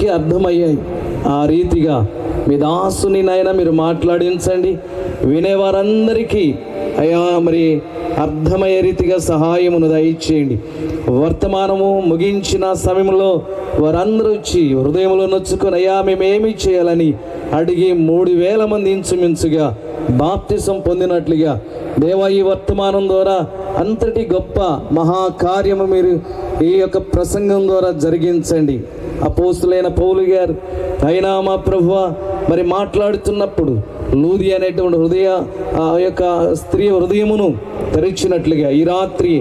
వారందరికీ అర్థమయ్యాయి. ఆ రీతిగా మీ దాసుని నాయన మీరు మాట్లాడించండి. వినేవారందరికీ అయ్యా మరి అర్థమయ్యే రీతిగా సహాయమును దయచేయండి. వర్తమానము ముగించిన సమయంలో వారందరూ వచ్చి హృదయంలో నొచ్చుకొని అయ్యా మేమేమి చేయాలని అడిగి 3,000 మంది ఇంచుమించుగా బాప్తిసం పొందినట్లుగా దేవా ఈ వర్తమానం ద్వారా అంతటి గొప్ప మహాకార్యము మీరు ఈ యొక్క ప్రసంగం ద్వారా జరిగించండి. అపోస్తులైన పౌలు గారు అయినా మా ప్రభువా మరి మాట్లాడుతున్నప్పుడు లూది అనేటువంటి ఆ యొక్క స్త్రీ హృదయమును తెరిచినట్లుగా ఈ రాత్రి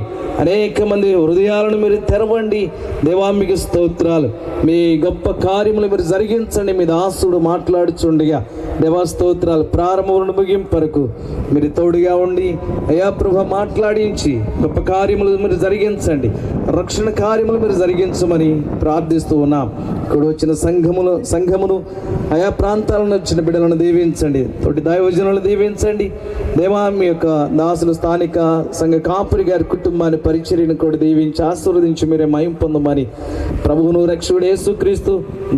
అనేక మంది హృదయాలను మీరు తెరవండి. దేవా మీకు స్తోత్రాలు. మీ గొప్ప కార్యములు మీరు జరిగించండి. మీ దాసుడు మాట్లాడుచుండగా దేవా స్తోత్రాలు. ప్రారంభములను ముగింపు వరకు మీరు తోడుగా ఉండి అయా ప్రభు మాట్లాడించి గొప్ప కార్యములు మీరు జరిగించండి. రక్షణ కార్యములు మీరు జరిగించమని ప్రార్థిస్తూ ఉన్నాం. ఇక్కడ వచ్చిన సంఘమును ఆయా ప్రాంతాలను వచ్చిన బిడ్డలను దీవించండి. తోటి దైవజనులను దీవించండి. దేవా మీ యొక్క దాసులు స్థానిక సంఘ కాపురి గారి కుటుంబాన్ని పరిచర్యను కూడా దీవించి ఆశీర్వదించి మీరే మహిమ పొందమని ప్రభువును రక్షకుడు యేసుక్రీస్తు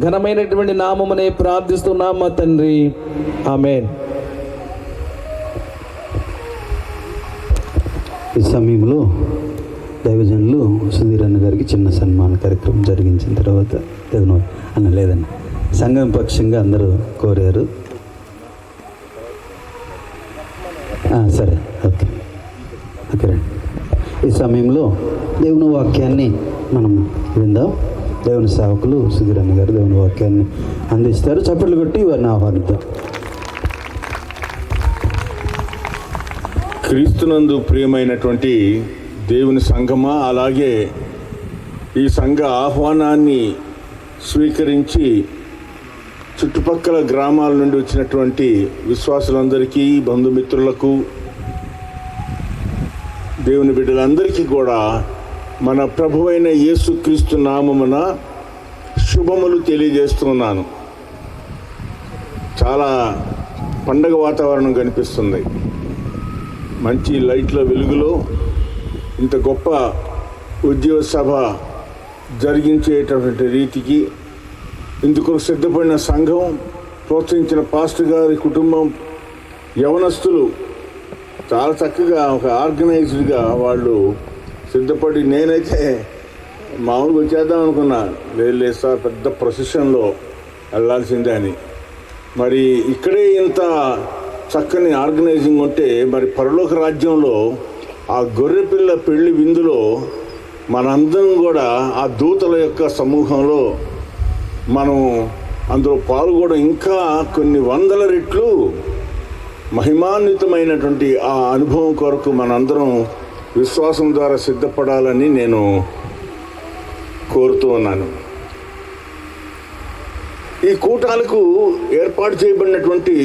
ఘనమైనటువంటి నామమునే ప్రార్థిస్తున్నాం మా తండ్రి. ఆమేన్. ఈ సమయంలో దైవజనులు సుధీర్ అన్న గారికి చిన్న సన్మాన కార్యక్రమం జరిగించిన తర్వాత లేదన్న సంఘం పక్షంగా అందరూ కోరారు. సరే ఓకే రండి. ఈ సమయంలో దేవుని వాక్యాన్ని మనం విందాం. దేవుని సేవకులు సుధీర్ అన్న గారు దేవుని వాక్యాన్ని అందిస్తారు. చప్పట్లు కొట్టి వారిని ఆహ్వానిద్దాం. క్రీస్తునందు ప్రియమైనటువంటి దేవుని సంఘమా, అలాగే ఈ సంఘ ఆహ్వానాన్ని స్వీకరించి చుట్టుపక్కల గ్రామాల నుండి వచ్చినటువంటి విశ్వాసులందరికీ, బంధుమిత్రులకు, దేవుని బిడ్డలందరికీ కూడా మన ప్రభువైన యేసుక్రీస్తు నామమున శుభములు తెలియజేస్తున్నాను. చాలా పండగ వాతావరణం కనిపిస్తుంది. మంచి లైట్ల వెలుగులో ఇంత గొప్ప ఉద్యోగ సభ జరిగించేటటువంటి రీతికి ఇందుకు సిద్ధపడిన సంఘం, ప్రోత్సహించిన పాస్టర్ గారి కుటుంబం, యవనస్తులు చాలా చక్కగా ఒక ఆర్గనైజ్డ్గా వాళ్ళు సిద్ధపడి, నేనైతే మామూలుగా వచ్చేద్దాం అనుకున్నా, లేదు సార్ పెద్ద ప్రొసెషన్లో వెళ్ళాల్సిందే అని. మరి ఇక్కడే ఇంత చక్కని ఆర్గనైజింగ్ ఉంటే మరి పరలోక రాజ్యంలో ఆ గొర్రెపిల్ల పెళ్లి విందులో మనందరం కూడా ఆ దూతల యొక్క సమూహంలో మనం అందులో పాల్గొనడం ఇంకా కొన్ని వందల రెట్లు మహిమాన్వితమైనటువంటి ఆ అనుభవం కొరకు మనందరం విశ్వాసం ద్వారా సిద్ధపడాలని నేను కోరుతూ ఉన్నాను. ఈ కూటాలకు ఏర్పాటు చేయబడినటువంటి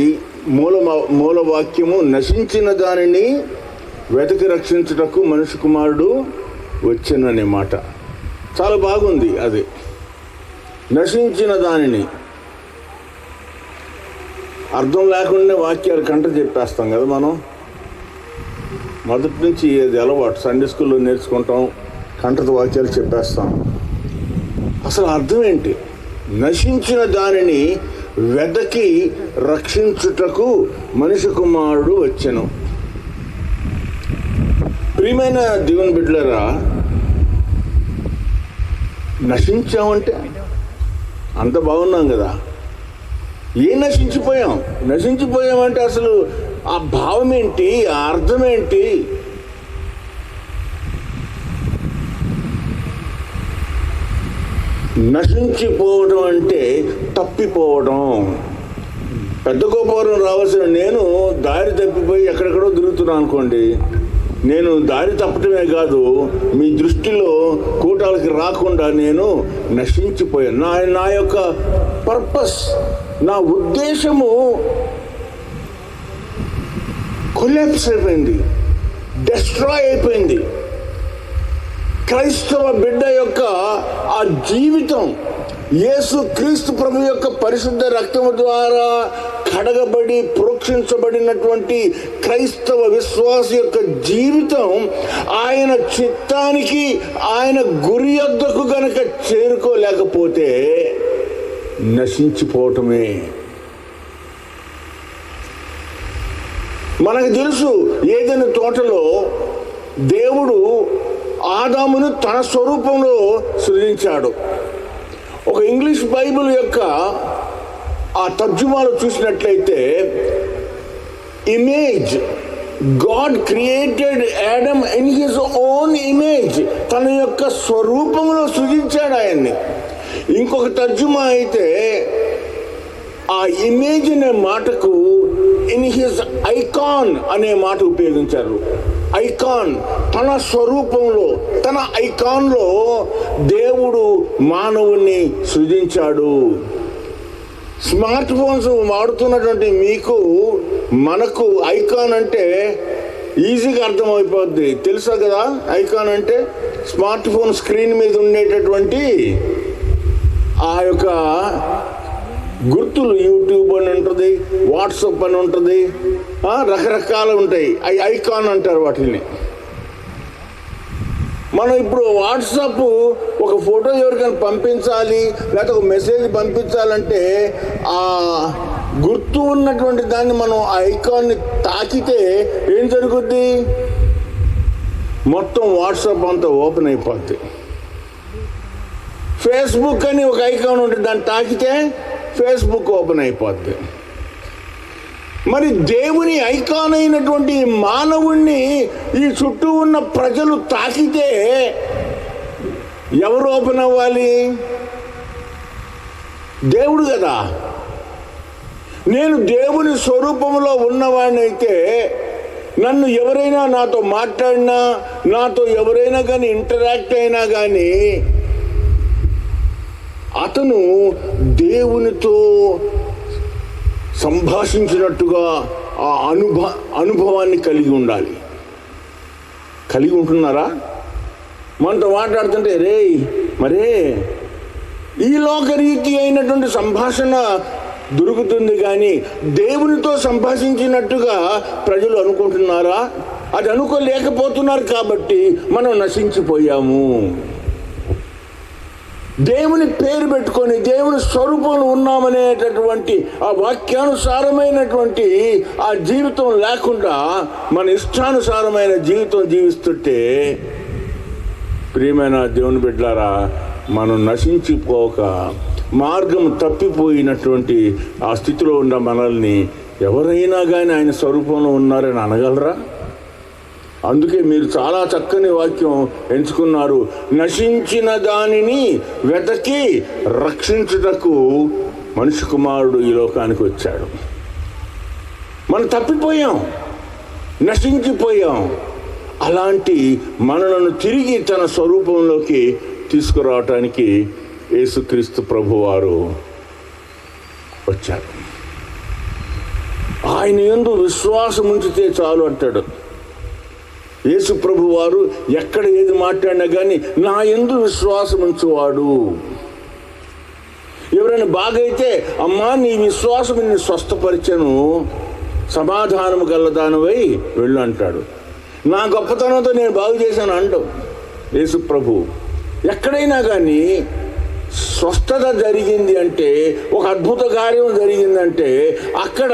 మూలవాక్యము నశించిన దానిని వెతికి రక్షించుటకు మనిషి కుమారుడు వచ్చెననే మాట. చాలా బాగుంది. అది నశించిన దానిని అర్థం లేకుండా వాక్యాలు కంట చెప్పేస్తాం కదా మనం. మొదటి నుంచి అది అలవాటు. సండే స్కూల్లో నేర్చుకుంటాం, కంటత వాక్యాలు చెప్పేస్తాం. అసలు అర్థం ఏంటి? నశించిన దానిని వెదకి రక్షించుటకు మనిషి కుమారుడు వచ్చెను. ప్రియమైన దేవుని బిడ్డలారా, నశించామంటే అంత బాగున్నాం కదా. ఏం నశించిపోయామంటే అసలు ఆ భావం ఏంటి, ఆ అర్థం ఏంటి? నశించిపోవడం అంటే తప్పిపోవడం. పెద్ద గోపురం రావాల్సిన నేను దారి తప్పిపోయి ఎక్కడెక్కడో తిరుగుతున్నాను అనుకోండి, నేను దారి తప్పటమే కాదు, మీ దృష్టిలో కూటాలకి రాకుండా నేను నశించిపోయాను. నా యొక్క పర్పస్, నా ఉద్దేశము కొలాప్స్ అయిపోయింది, డెస్ట్రాయ్ అయిపోయింది. క్రైస్తవ బిడ్డ యొక్క ఆ జీవితం యేసు క్రీస్తు ప్రభు యొక్క పరిశుద్ధ రక్తము ద్వారా కడగబడి ప్రోక్షించబడినటువంటి క్రైస్తవ విశ్వాస యొక్క జీవితం ఆయన చిత్తానికి, ఆయన గురి యొద్దకు గనక చేరుకోలేకపోతే నశించిపోవటమే. మనకు తెలుసు, ఏదైనా తోటలో దేవుడు ఆదామును తన స్వరూపంలో సృజించాడు. ఒక ఇంగ్లీష్ బైబిల్ యొక్క ఆ తర్జుమాలో చూసినట్లయితే, image, God created Adam in his own image, తన యొక్క స్వరూపంలో సృజించాడు ఆయన్ని. ఇంకొక తర్జుమా అయితే ఆ ఇమేజ్ అనే మాటకు ఇన్ హిజ్ ఐకాన్ అనే మాట ఉపయోగించారు. ఐకాన్, తన స్వరూపంలో, తన ఐకాన్లో దేవుడు మానవుణ్ణి సృజించాడు. స్మార్ట్ ఫోన్స్ వాడుతున్నటువంటి మీకు, మనకు ఐకాన్ అంటే ఈజీగా అర్థమైపోద్ది, తెలుసా కదా? ఐకాన్ అంటే స్మార్ట్ ఫోన్ స్క్రీన్ మీద ఉండేటటువంటి ఆ యొక్క గుర్తులు. యూట్యూబ్ అని ఉంటుంది, వాట్సాప్ అని ఉంటుంది, రకరకాలు ఉంటాయి. ఐకాన్ అంటారు వాటిని. మనం ఇప్పుడు వాట్సాప్ ఒక ఫోటో ఎవరికైనా పంపించాలి, లేకపోతే ఒక మెసేజ్ పంపించాలంటే ఆ గుర్తు ఉన్నటువంటి దాన్ని మనం ఆ ఐకాన్ని తాకితే ఏం జరుగుద్ది? మొత్తం వాట్సాప్ అంతా ఓపెన్ అయిపోద్ది. ఫేస్బుక్ అని ఒక ఐకాన్ ఉంటుంది, దాన్ని తాకితే ఫేస్బుక్ ఓపెన్ అయిపోద్ది. మరి దేవుని ఐకాన్ అయినటువంటి మానవుణ్ణి ఈ చుట్టూ ఉన్న ప్రజలు తాకితే ఎవరు ఓపెన్ అవ్వాలి? దేవుడు కదా. నేను దేవుని స్వరూపంలో ఉన్నవాడిని అయితే నన్ను ఎవరైనా నాతో మాట్లాడినా, నాతో ఎవరైనా కానీ ఇంటరాక్ట్ అయినా కానీ అతను దేవునితో సంభాషించినట్టుగా ఆ అనుభవాన్ని కలిగి ఉండాలి. కలిగి ఉంటున్నారా? మనతో మాట్లాడుతుంటే రే మరే ఈ లోకరీతి అయినటువంటి సంభాషణ దొరుకుతుంది, కానీ దేవునితో సంభాషించినట్టుగా ప్రజలు అనుకుంటున్నారా? అది అనుకోలేకపోతున్నారు, కాబట్టి మనం నశించిపోయాము. దేవుని పేరు పెట్టుకొని దేవుని స్వరూపంలో ఉన్నామనేటటువంటి ఆ వాక్యానుసారమైనటువంటి ఆ జీవితం లేకుండా మన ఇష్టానుసారమైన జీవితం జీవిస్తుంటే, ప్రియమైన దేవుని బిడ్డలారా, మనం నశించిపోక మార్గం తప్పిపోయినటువంటి ఆ స్థితిలో ఉన్న మనల్ని ఎవరైనా కానీ ఆయన స్వరూపంలో ఉన్నారని అనగలరా? అందుకే మీరు చాలా చక్కని వాక్యం ఎంచుకున్నారు. నశించిన దానిని వెతకి రక్షించుటకు మనిషి కుమారుడు ఈ లోకానికి వచ్చాడు. మనం తప్పిపోయాం, నశించిపోయాం. అలాంటి మనలను తిరిగి తన స్వరూపంలోకి తీసుకురావటానికి యేసుక్రీస్తు ప్రభువారు వచ్చారు. ఆయన యందు విశ్వాసం ఉంచితే చాలు అంటాడు యేసు ప్రభు వారు. ఎక్కడ ఏది మాట్లాడినా కానీ నా యందు విశ్వాసం ఉంచువాడు. ఎవరైనా బాగైతే అమ్మా నీ విశ్వాసం నిన్ను స్వస్థపరిచను, సమాధానము గలదానివై వెళ్ళు అంటాడు. నా గొప్పతనంతో నేను బాగు చేశాను అంటాం యేసు ప్రభు. ఎక్కడైనా కానీ స్వస్థత జరిగింది అంటే, ఒక అద్భుత కార్యం జరిగిందంటే అక్కడ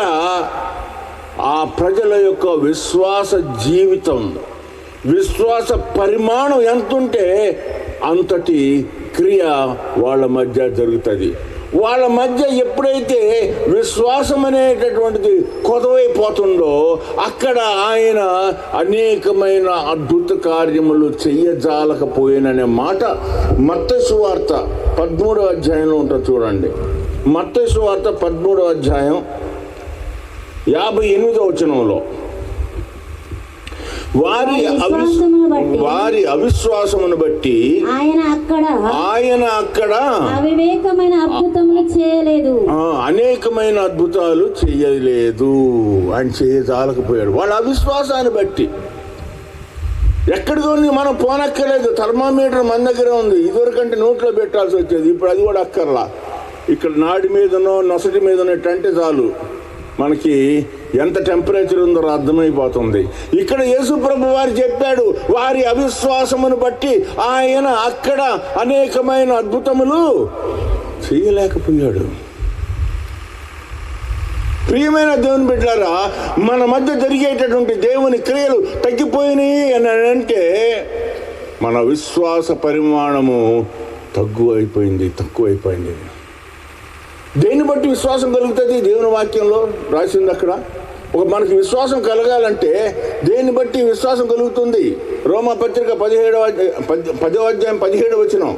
ఆ ప్రజల యొక్క విశ్వాస జీవితం, విశ్వాస పరిమాణం ఎంతుంటే అంతటి క్రియ వాళ్ళ మధ్య జరుగుతుంది. వాళ్ళ మధ్య ఎప్పుడైతే విశ్వాసం అనేటటువంటిది కొదవైపోతుందో అక్కడ ఆయన అనేకమైన అద్భుత కార్యములు చెయ్యజాలకపోయిననే మాట మత్తయి సువార్త 13వ అధ్యాయంలో ఉంటుంది. చూడండి, మత్తయి సువార్త 13వ అధ్యాయం 58వ వచనంలో, వారి అవిశ్వాసమును బట్టి ఆయన అక్కడ అవివేకమైన అద్భుతములు చేయలేదు, అనేకమైన అద్భుతాలు చేయలేదు. ఆయన చేయజాలకపోయాడు వాళ్ళ అవిశ్వాసాన్ని బట్టి. ఎక్కడికి మనం పోనక్కర్లేదు. థర్మామీటర్ మన దగ్గర ఉంది. ఇదివరకంటే నోట్లో పెట్టాల్సి వచ్చేది, ఇప్పుడు అది కూడా అక్కర్లా. ఇక్కడ నాడి మీదనో నొసటి మీదనో అంటే చాలు మనకి ఎంత టెంపరేచర్ ఉందో అర్థమైపోతుంది. ఇక్కడ యేసు ప్రభు వారు చెప్పాడు, వారి అవిశ్వాసమును బట్టి ఆయన అక్కడ అనేకమైన అద్భుతములు చేయలేకపోయాడు. ప్రియమైన దేవుని బిడ్డలారా, మన మధ్య జరిగేటటువంటి దేవుని క్రియలు తగ్గిపోయినాయి అని అంటే మన విశ్వాస పరిమాణము తక్కువైపోయింది. దేన్ని బట్టి విశ్వాసం కలుగుతుంది? దేవుని వాక్యంలో రాసింది అక్కడ. మనకి విశ్వాసం కలగాలంటే దేన్ని బట్టి విశ్వాసం కలుగుతుంది? రోమాపత్రిక 10వ అధ్యాయం 17వ వచనం,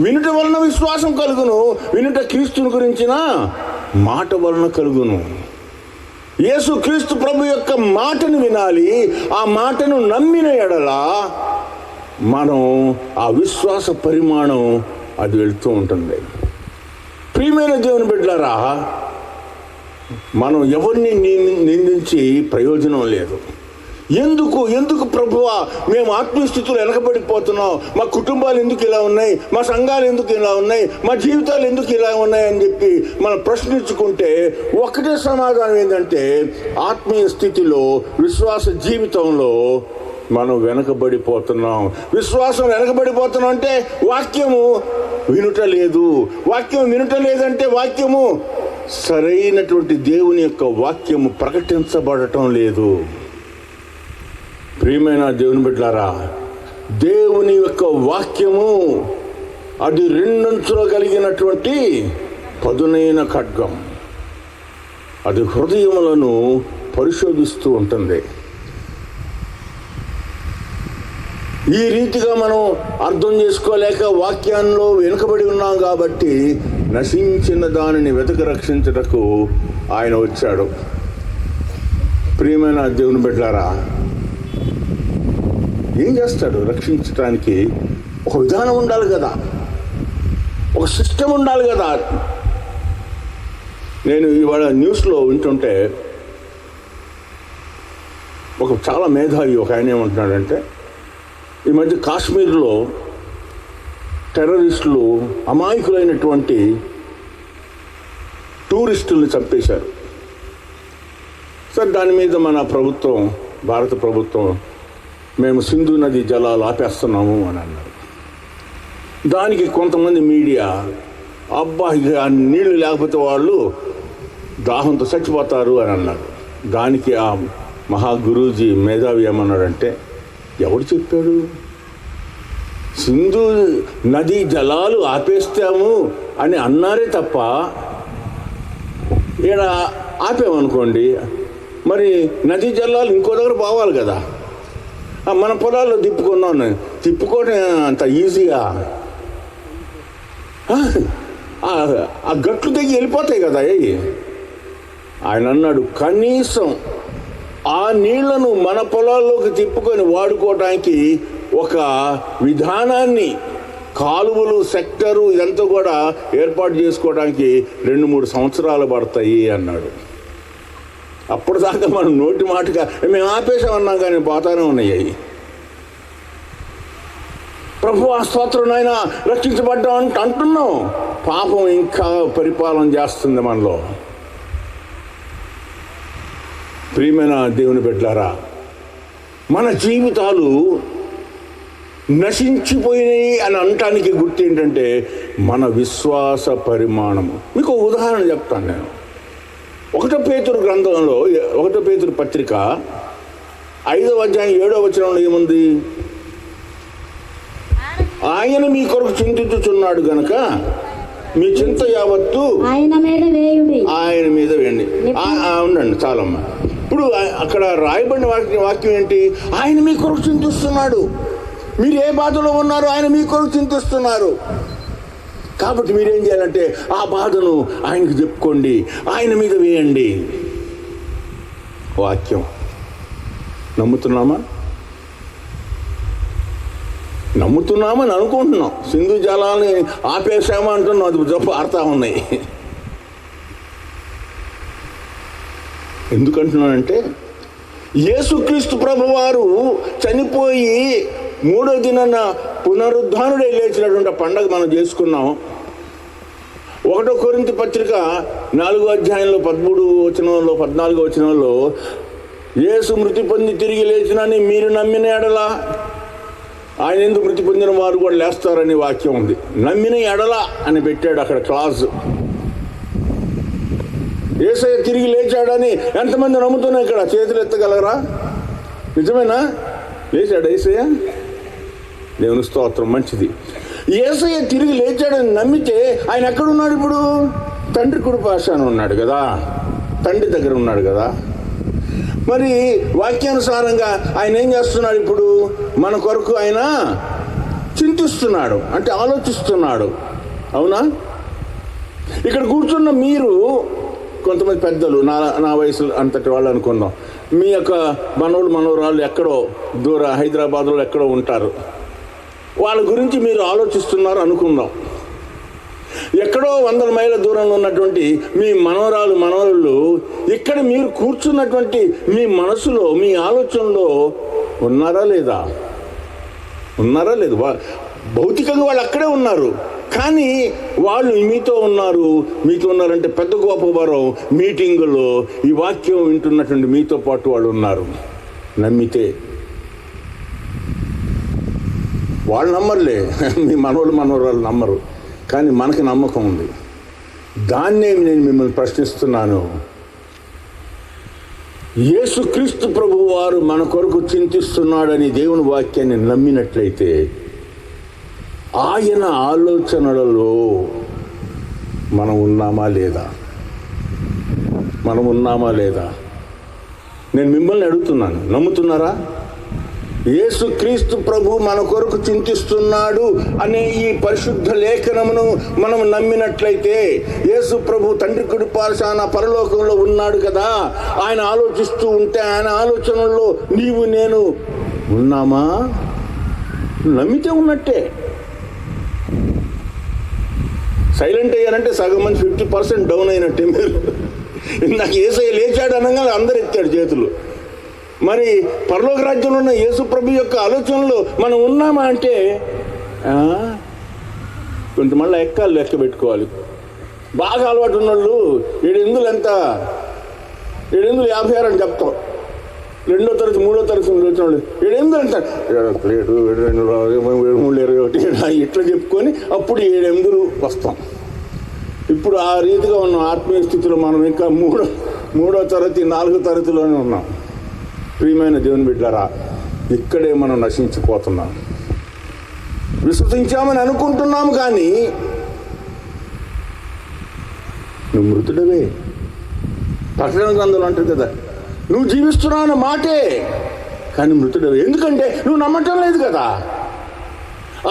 వినుట వలన విశ్వాసం కలుగును, వినుట క్రీస్తుని గురించిన మాట వలన కలుగును. యేసు క్రీస్తు ప్రభు యొక్క మాటను వినాలి. ఆ మాటను నమ్మిన ఎడల మనం ఆ విశ్వాస పరిమాణం అది వెళ్తూ ఉంటుంది. ప్రియమైన దేవుని బిడ్డలారా, మనం ఎవరిని నిందించి ప్రయోజనం లేదు. ఎందుకు ప్రభువా మేము ఆత్మీయ స్థితిలో వెనకబడిపోతున్నాం, మా కుటుంబాలు ఎందుకు ఇలా ఉన్నాయి, మా సంఘాలు ఎందుకు ఇలా ఉన్నాయి, మా జీవితాలు ఎందుకు ఇలా ఉన్నాయి అని చెప్పి మనం ప్రశ్నించుకుంటే ఒకటే సమాధానం ఏంటంటే, ఆత్మీయ స్థితిలో విశ్వాస జీవితంలో మనం వెనకబడిపోతున్నాం. విశ్వాసం వెనకబడిపోతున్నాం అంటే వాక్యము వినుట లేదు. వాక్యం వినుట లేదంటే వాక్యము సరైనటువంటి దేవుని యొక్క వాక్యము ప్రకటించబడటం లేదు. ప్రియమైన దేవుని బిడ్డలారా, దేవుని యొక్క వాక్యము అది రెండంచులు కలిగినటువంటి పదునైన ఖడ్గం. అది హృదయములను పరిశోధిస్తూ ఉంటుంది. ఈ రీతిగా మనం అర్థం చేసుకోలేక వాక్యాల్లో వెనుకబడి ఉన్నాం కాబట్టి నశించిన దానిని వెతక రక్షించుటకు ఆయన వచ్చాడు. ప్రియమైన దేవుని బిడ్డలారా, ఏం చేస్తాడు? రక్షించడానికి ఒక విధానం ఉండాలి కదా, ఒక సిస్టమ్ ఉండాలి కదా. నేను ఇవాళ న్యూస్లో వింటుంటే చాలా మేధావి ఒక ఆయన ఏమంటున్నాడంటే, ఈ మధ్య కాశ్మీర్లో టెర్రరిస్టులు అమాయకులైనటువంటి టూరిస్టుల్ని చంపేశారు. సార్, దాని మీద మన ప్రభుత్వం, భారత ప్రభుత్వం, మేము సింధు నది జలాలు ఆపేస్తున్నాము అని అన్నారు. దానికి కొంతమంది మీడియా, అబ్బా ఇక నీళ్లు లేకపోతే వాళ్ళు దాహంతో చచ్చిపోతారు అని అన్నారు. దానికి ఆ మహా గురూజీ మేధావి ఏమన్నాడంటే, ఎవడు చెప్పాడు? సింధు నది జలాలు ఆపేస్తాము అని అన్నారే తప్ప, ఈడ ఆపామనుకోండి మరి నదీ జలాలు ఇంకో దగ్గర పోవాలి కదా. మన పొలాల్లో తిప్పుకోవడం అంత ఈజీగా? ఆ గట్లు తెగి వెళ్ళిపోతాయి కదా. ఆయన అన్నాడు, కనీసం ఆ నీళ్లను మన పొలాల్లోకి తిప్పుకొని వాడుకోవడానికి ఒక విధానాన్ని, కాలువలు, సెక్టరు ఇదంతా కూడా ఏర్పాటు చేసుకోవడానికి 2-3 సంవత్సరాలు పడతాయి అన్నాడు. అప్పటిదాకా మనం నోటి మాటగా మేము ఆపేసామన్నాం కానీ పోతానే ఉన్నాయి. ప్రభువా స్తోత్రం నాయనా రక్షించబడ్డాం అంటున్నాం, పాపం ఇంకా పరిపాలన చేస్తుంది మనలో. ప్రియమైన దేవుని బిడ్డలారా, మన జీవితాలు నశించిపోయినాయి అని అనటానికి గుర్తు ఏంటంటే మన విశ్వాస పరిమాణము. మీకు ఒక ఉదాహరణ చెప్తాను నేను. 1 పేతురు గ్రంథంలో, 1 పేతురు పత్రిక 5వ అధ్యాయం 7వ వచనంలో ఏముంది? ఆయన మీ కొరకు చింతించుచున్నాడు గనక మీ చింత యావత్తు ఆయన మీద వేయండి. ఉండండి చాలమ్మా. ఇప్పుడు అక్కడ రాయబడిన వాక్యం ఏంటి? ఆయన మీ కొరకు చింతిస్తున్నాడు. మీరు ఏ బాధలో ఉన్నారో ఆయన మీ కొరకు చింతిస్తున్నారు. కాబట్టి మీరేం చేయాలంటే ఆ బాధను ఆయనకు చెప్పుకోండి, ఆయన మీద వేయండి. వాక్యం నమ్ముతున్నామని అనుకుంటున్నాం. సింధు జలాన్ని ఆపేసామా అంటున్నాం, అది జబ్బు ఆడుతూ ఉన్నాయి. ఎందుకంటున్నానంటే యేసుక్రీస్తు ప్రభువారు చనిపోయి 3వ దినాన పునరుద్ధానుడై లేచినటువంటి పండగ మనం చేసుకున్నాం. 1 కొరింథీ పత్రిక 4వ అధ్యాయంలో 13వ వచనంలో 14వ వచనంలో యేసు మృతి పొంది తిరిగి లేచినని మీరు నమ్మిన ఎడల ఆయన ఎందుకు మృతి పొందిన వారు కూడా లేస్తారని వాక్యం ఉంది. నమ్మిన ఎడల అని పెట్టాడు అక్కడ క్లాజ్. యేసయ్య తిరిగి లేచాడని ఎంతమంది నమ్ముతున్నా ఇక్కడ చేతులు ఎత్తగలరా? నిజమేనా? లేచాడు యేసయ్య? దేవుని స్తోత్రం, మంచిది. యేసయ్య తిరిగి లేచాడని నమ్మితే ఆయన ఎక్కడున్నాడు ఇప్పుడు? తండ్రి కుడి పాశాన ఉన్నాడు కదా, తండ్రి దగ్గర ఉన్నాడు కదా. మరి వాక్యానుసారంగా ఆయన ఏం చేస్తున్నాడు ఇప్పుడు? మన కొరకు ఆయన చింతిస్తున్నాడు, అంటే ఆలోచిస్తున్నాడు. అవునా? ఇక్కడ కూర్చున్న మీరు కొంతమంది పెద్దలు, నా వయసు అంతటి వాళ్ళు అనుకుందాం, మీ యొక్క మనవరాళ్ళు ఎక్కడో దూర హైదరాబాద్లో ఎక్కడో ఉంటారు. వాళ్ళ గురించి మీరు ఆలోచిస్తున్నారు అనుకుందాం. ఎక్కడో 100 మైళ్ళ దూరంలో ఉన్నటువంటి మీ మనవళ్ళు ఇక్కడ మీరు కూర్చున్నటువంటి మీ మనసులో, మీ ఆలోచనలో ఉన్నారా లేదా? భౌతికంగా వాళ్ళు అక్కడే ఉన్నారు, కానీ వాళ్ళు మీతో ఉన్నారంటే పెద్ద గొప్ప వరం. మీటింగులో ఈ వాక్యం వింటున్నటువంటి మీతో పాటు వాళ్ళు ఉన్నారు. నమ్మితే వాళ్ళు నమ్మరులే, మీ మనవరాలు నమ్మరు, కానీ మనకి నమ్మకం ఉంది. దాన్నే నేను మిమ్మల్ని ప్రశ్నిస్తున్నాను. యేసుక్రీస్తు ప్రభువు వారు మన కొరకు చింతిస్తున్నాడని దేవుని వాక్యాన్ని నమ్మినట్లయితే ఆయన ఆలోచనలలో మనం ఉన్నామా లేదా? నేను మిమ్మల్ని అడుగుతున్నాను, నమ్ముతున్నారా? యేసుక్రీస్తు ప్రభు మన కొరకు చింతిస్తున్నాడు అనే ఈ పరిశుద్ధ లేఖనమును మనం నమ్మినట్లయితే, యేసు ప్రభు తండ్రి కుడి పార్శ్వాన పరలోకంలో ఉన్నాడు కదా, ఆయన ఆలోచిస్తూ ఉంటే ఆయన ఆలోచనల్లో నీవు నేను ఉన్నామా? నమ్మితే ఉన్నట్టే. సైలెంట్ అయ్యారంటే సగం మంది 50% డౌన్ అయినట్టే. మీరు ఇందాక యేసయ్య లేచాడు అనగా అందరు ఎత్తాడు చేతులు. మరి పరలోక రాజ్యంలో ఉన్న యేసు ప్రభు యొక్క ఆలోచనలో మనం ఉన్నామా అంటే కొంచెం మళ్ళీ లెక్క పెట్టుకోవాలి. బాగా అలవాటు ఉన్నోళ్ళు 756 అని చెప్తాం. 2వ తరగతి 3వ తరగతి వచ్చిన వాళ్ళు 7 అంటారు, 7 ఇట్లా చెప్పుకొని అప్పుడు 7 వస్తాం. ఇప్పుడు ఆ రీతిగా ఉన్నాం. ఆత్మీయ స్థితిలో మనం ఇంకా 3వ తరగతి 4వ తరగతిలోనే ఉన్నాం. ప్రియమైన దేవుని బిడ్డలారా, ఇక్కడే మనం నశించిపోతున్నాం. విశ్వసించామని అనుకుంటున్నాము, కానీ నువ్వు మృతుడవే. ప్రకటన గ్రంథంలో అంటారు కదా, నువ్వు జీవిస్తున్నావు అన్న మాటే, కానీ మృతుడవే. ఎందుకంటే నువ్వు నమ్మటం లేదు కదా.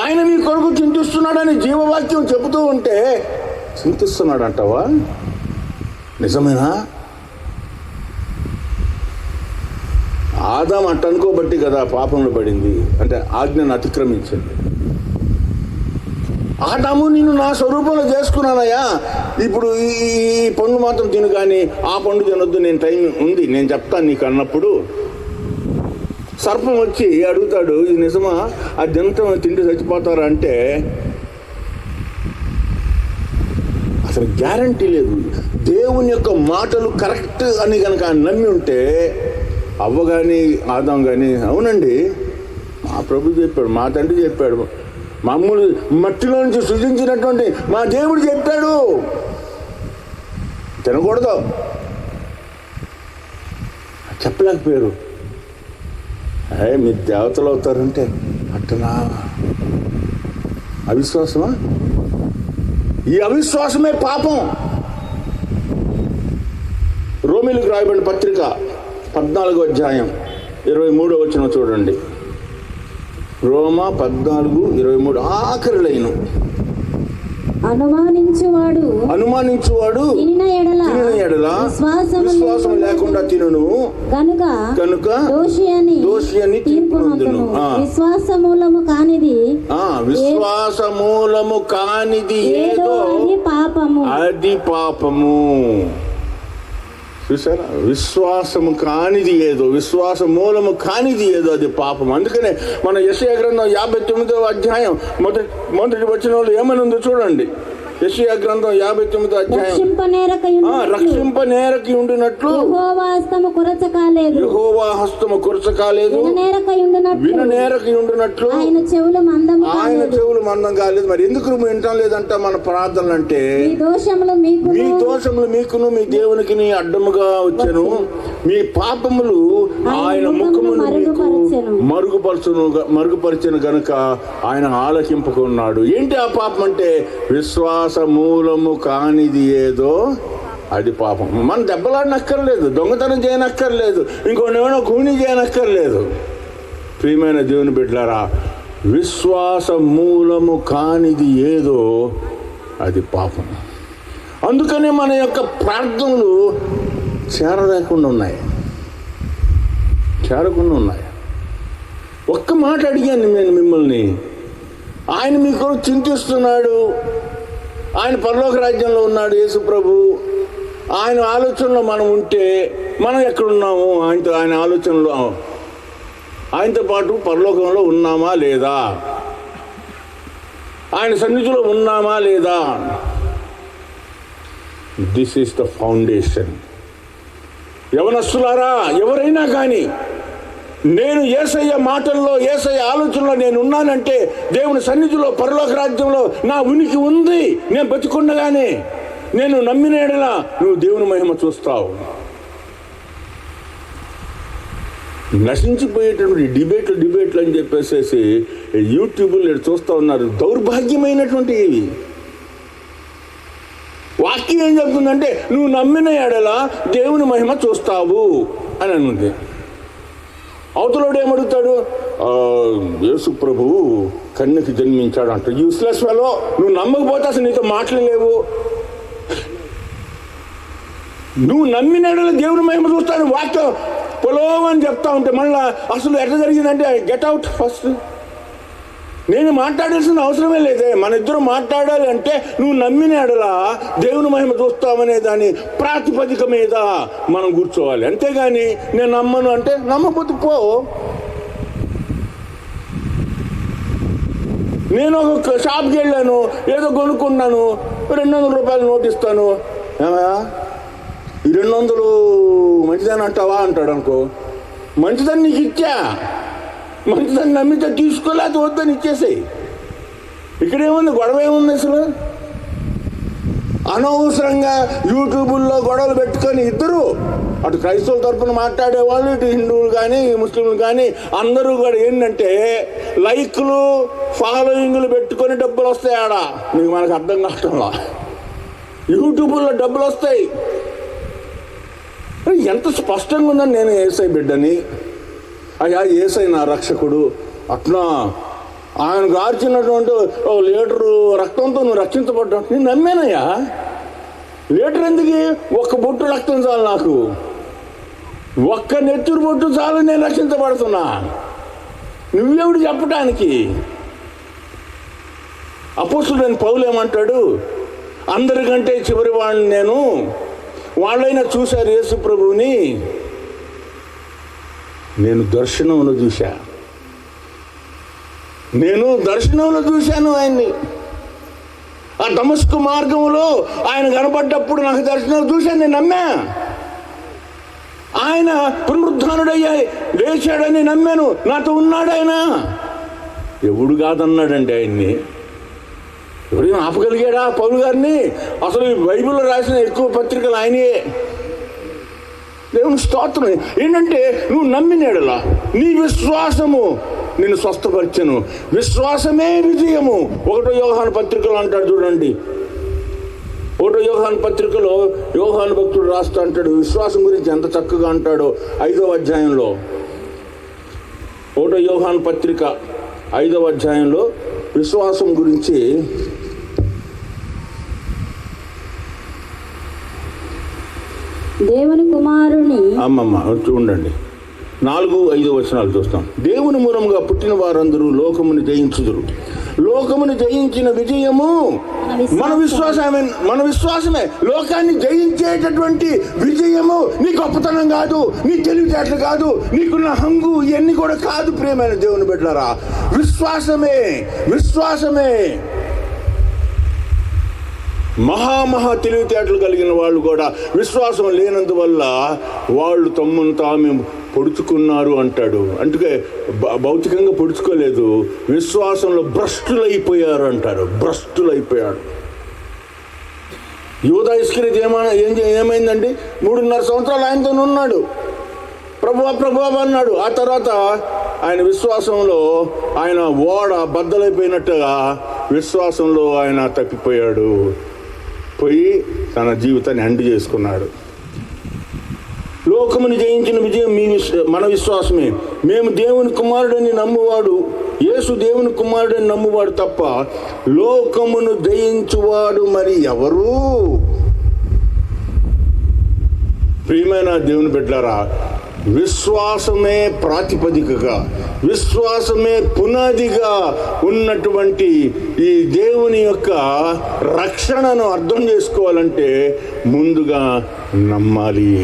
ఆయన నీ కొరకు చింతిస్తున్నాడని జీవవాక్యం చెబుతూ ఉంటే చింతిస్తున్నాడు అంటావా? నిజమేనా? ఆదాం అట్ట అనుకోబట్టి కదా పాపంలో పడింది, అంటే ఆజ్ఞను అతిక్రమించింది. ఆదాము నిన్ను నా స్వరూపంలో చేసుకున్నానయ్యా, ఇప్పుడు ఈ పండు మాత్రం తిను, కానీ ఆ పండు తినొద్దు, నేను టైం ఉంది, నేను చెప్తాను నీకు అన్నప్పుడు సర్పం వచ్చి అడుగుతాడు, ఇది నిజమా? అది తింటే చచ్చిపోతారా అంటే అసలు గ్యారంటీ లేదు. దేవుని యొక్క మాటలు కరెక్ట్ అని కనుక నమ్మి ఉంటే అవ్వ కానీ ఆదాం కానీ, అవునండి మా ప్రభు చెప్పాడు, మా తండ్రి చెప్పాడు, మమ్మల్ని మట్టిలో నుంచి సృజించినటువంటి మా దేవుడు చెప్పాడు, తినకూడదు. చెప్పలేకపోయారు. మీరు దేవతలు అవుతారంటే అట్టనా? అవిశ్వాసమా? ఈ అవిశ్వాసమే పాపం. రోమిలకు రాయబడిన పత్రిక 14వ అధ్యాయం 23వ వచనం చూడండి. రోమా 14:23 ఆఖరి లైను. అనుమానించువాడు తినిన ఎడల విశ్వాసం లేకుండా తినును, కనుక దోషి అని తీర్పు పొందును. విశ్వాసమూలము కానిది ఏదో అది పాపము. చూసారా? విశ్వాసము కానిది ఏదో, విశ్వాస మూలము కానిది ఏదో అది పాపం. అందుకనే మన యెషయా గ్రంథం 59వ అధ్యాయం మొదటి వచనంలో ఏమని ఉందో చూడండి. యెషయా గ్రంథం 59వ అధ్యాయం. రక్షింపనేరకి ఉండినట్లు యెహోవా హస్తము కొరచకాలేదు, యెహోవా హస్తము కొరచకాలేదు, విననేరకి ఉండినట్లు ఆయన చెవులు మందం కాలేదు. మరి ఎందుకు నువ్వు వినటం లేదంట మన ప్రార్థనలు అంటే? మీ దోషములు మీకును మీ దేవునికి అడ్డముగా వచ్చెను, మీ పాపములు ఆయన ముఖమును మరుగుపరచను గనుక ఆయన ఆలకింపుకున్నాడు. ఏంటి ఆ పాపం అంటే? విశ్వాస మూలము కానిది ఏదో అది పాపం. మనం దెబ్బలాడనక్కర్లేదు, దొంగతనం చేయనక్కర్లేదు, ఇంకోనేమో కూని చేయనక్కర్లేదు. ప్రియమైన దేవుని బిడ్డలారా, విశ్వాస మూలము కానిది ఏదో అది పాపం. అందుకనే మన యొక్క ప్రార్థనలు చేరకుండా ఉన్నాయి. ఒక్క మాట అడిగాను నేను మిమ్మల్ని. ఆయన మీకు చింతిస్తున్నాడు, ఆయన పరలోక రాజ్యంలో ఉన్నాడు యేసు ప్రభు. ఆయన ఆలోచనలో మనం ఉంటే మనం ఎక్కడున్నాము? ఆయన ఆలోచనలో, ఆయనతో పాటు పరలోకంలో ఉన్నామా లేదా? ఆయన సన్నిధిలో ఉన్నామా లేదా? This is the foundation. యవనస్తులారా, ఎవరైనా కానీ నేను యేసయ్య మాటల్లో, యేసయ్య ఆలోచనలో నేను ఉన్నానంటే దేవుని సన్నిధిలో, పరలోక రాజ్యంలో నా ఉనికి ఉంది. నేను బతికుండగానే నేను నమ్మిన యెడల నువ్వు దేవుని మహిమ చూస్తావు. నశించిపోయేటటువంటి డిబేట్లు అని చెప్పేసి యూట్యూబ్లో చూస్తూ ఉన్నారు. దౌర్భాగ్యమైనటువంటి ఇవి. వాక్యం ఏం చెప్తుందంటే నువ్వు నమ్మిన యెడల దేవుని మహిమ చూస్తావు అని అనుంది. అవతలోడు ఏమడుగుతాడు? యేసు ప్రభువు కన్యకి జన్మించాడు అంట. యూస్లెస్ ఫెలో, నువ్వు నమ్మకపోతే అసలు నీతో మాటలు లేవు. నువ్వు నమ్మిన యెడల దేవుని మహిమ చూస్తాడు వాక్యం పొలోమని చెప్తా ఉంటే మళ్ళా అసలు ఎట్లా జరిగిందంటే గెట్ అవుట్ ఫస్ట్. నేను మాట్లాడాల్సిన అవసరమే లేదే. మన ఇద్దరు మాట్లాడాలి అంటే నువ్వు నమ్మిన యెడల దేవుని మహిమ చూస్తామనే దాని ప్రాతిపదిక మీద మనం కూర్చోవాలి. అంతేగాని నేను నమ్మను అంటే నమ్మకపోతే పో. నేను ఒక షాప్కి వెళ్ళాను, ఏదో కొనుక్కున్నాను, 200 రూపాయలు నోట్ ఇస్తాను. ఏమయ్యా ఈ 200 మంచిదని అంటావా అంటాడు అనుకో. మంచిదని నీకు ఇచ్చా, మంచిదని నమ్మితే తీసుకోలేదు, వద్దని ఇచ్చేసాయి. ఇక్కడేముంది? గొడవ ఏముంది అసలు? అనవసరంగా యూట్యూబుల్లో గొడవలు పెట్టుకొని ఇద్దరు, అటు క్రైస్తవుల తరఫున మాట్లాడేవాళ్ళు, ఇటు హిందువులు కానీ ముస్లింలు కానీ అందరూ కూడా ఏంటంటే లైక్లు ఫాలోయింగ్లు పెట్టుకొని డబ్బులు వస్తాయి. ఆడ మీకు మనకు అర్థం కావటంలా యూట్యూబ్లో డబ్బులు వస్తాయి. ఎంత స్పష్టంగా ఉందని నేను యేసై బిడ్డని, అయ్యా యేసై నా రక్షకుడు, అట్లా ఆయన గార్చినటువంటి 1 లీటరు రక్తంతో నువ్వు రక్షించబడ్డా. నేను నమ్మానయ్యా. లీటర్ ఎందుకు? 1 బొట్టు రక్తం చాలు నాకు, 1 నెత్తురు బొట్టు చాలు, నేను రక్షించబడుతున్నా. నువ్వెవడు చెప్పడానికి? అపోస్తుడైన పౌలు ఏమంటాడు? అందరికంటే చివరి వాడిని నేను. వాళ్ళైనా చూశారు యేసు ప్రభువుని, నేను దర్శనంలో చూశాను ఆయన్ని. ఆ దమస్కు మార్గంలో ఆయన కనపడ్డప్పుడు నాకు దర్శనం చూశాను, నేను నమ్మా. ఆయన పునరుద్ధానుడయ్యా లేచాడని నమ్మాను, నాతో ఉన్నాడు ఆయన. ఎవడు కాదన్నాడండి ఆయన్ని? ఎవరైనా ఆపగలిగాడా పౌలు గారిని? అసలు బైబిల్లో రాసిన ఎక్కువ పత్రికలు ఆయనే. దేవుని స్తోత్రం. ఏంటంటే నువ్వు నమ్మిన యెడల నీ విశ్వాసము నిన్ను స్వస్థపరిచెను. విశ్వాసమే విజయము. 1 యోహాను పత్రికలో అంటాడు చూడండి. 1 యోహాను పత్రికలో యోహాను భక్తుడు రాస్తూ అంటాడు విశ్వాసం గురించి ఎంత చక్కగా అంటాడో. 5వ అధ్యాయంలో 1 యోహాను పత్రిక 5వ అధ్యాయంలో విశ్వాసం గురించి దేవుని కుమారుని చూడండి. 4-5 వచనాలు చూస్తాం. దేవుని మూలముగా పుట్టిన వారందరూ లోకముని జయించుదురు. లోకముని జయించిన విజయము మన విశ్వాసమే. లోకాన్ని జయించేటటువంటి విజయము నీ గొప్పతనం కాదు, నీ తెలివితేటలు కాదు, నీకున్న హంగు, ఇవన్నీ కూడా కాదు. ప్రియమైన దేవుని బిడ్డలారా, విశ్వాసమే. మహా తెలివితేటలు కలిగిన వాళ్ళు కూడా విశ్వాసం లేనందువల్ల వాళ్ళు తమ్మును తాము పొడుచుకున్నారు అంటాడు. అంటే భౌతికంగా పొడుచుకోలేదు, విశ్వాసంలో భ్రష్టులైపోయారు అంటారు. భ్రష్టులైపోయాడు. యూదా ఇస్కరియోతు ఏమైందండి? 3.5 సంవత్సరాలు ఆయనతో ఉన్నాడు. ప్రభువా అన్నాడు. ఆ తర్వాత ఆయన విశ్వాసంలో ఆయన ఓడ బద్దలైపోయినట్టుగా విశ్వాసంలో ఆయన తప్పిపోయాడు. పోయి తన జీవితాన్ని ఎండ్ చేసుకున్నాడు. లోకముని జయించిన విజయం మన విశ్వాసమే. మేము దేవుని కుమారుడని నమ్మువాడు, యేసు దేవుని కుమారుడని నమ్మువాడు తప్ప లోకమును జయించువాడు మరి ఎవరు? ప్రియమైన దేవుని బిడ్డలారా, విశ్వాసమే ప్రాతిపదికగా, విశ్వాసమే పునాదిగా ఉన్నటువంటి ఈ దేవుని యొక్క రక్షణను అర్థం చేసుకోవాలంటే ముందుగా నమ్మాలి.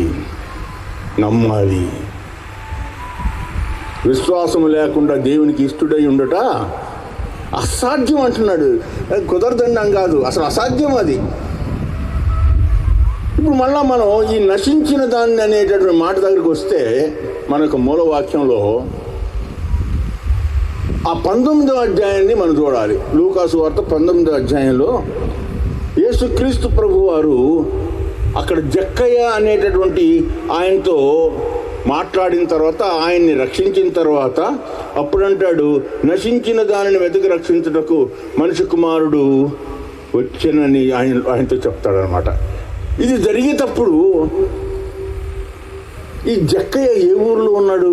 విశ్వాసము లేకుండా దేవునికి ఇష్టడై ఉండట అసాధ్యం అంటున్నాడు. కుదరదండం కాదు, అసలు అసాధ్యం అది. ఇప్పుడు మళ్ళా మనం ఈ నశించిన దాన్ని అనేటటువంటి మాట దగ్గరికి వస్తే మన యొక్క మూలవాక్యంలో ఆ 19వ అధ్యాయాన్ని మనం చూడాలి. లూకాసు వార్త 19వ అధ్యాయంలో యేసుక్రీస్తు ప్రభు వారు అక్కడ జక్కయ్య అనేటటువంటి ఆయనతో మాట్లాడిన తర్వాత, ఆయన్ని రక్షించిన తర్వాత అప్పుడంటాడు, నశించిన దానిని వెతికి రక్షించుటకు మనిషి కుమారుడు వచ్చానని ఆయనతో చెప్తాడనమాట. ఇది జరిగేటప్పుడు ఈ జక్కయ్య ఏ ఊర్లో ఉన్నాడు?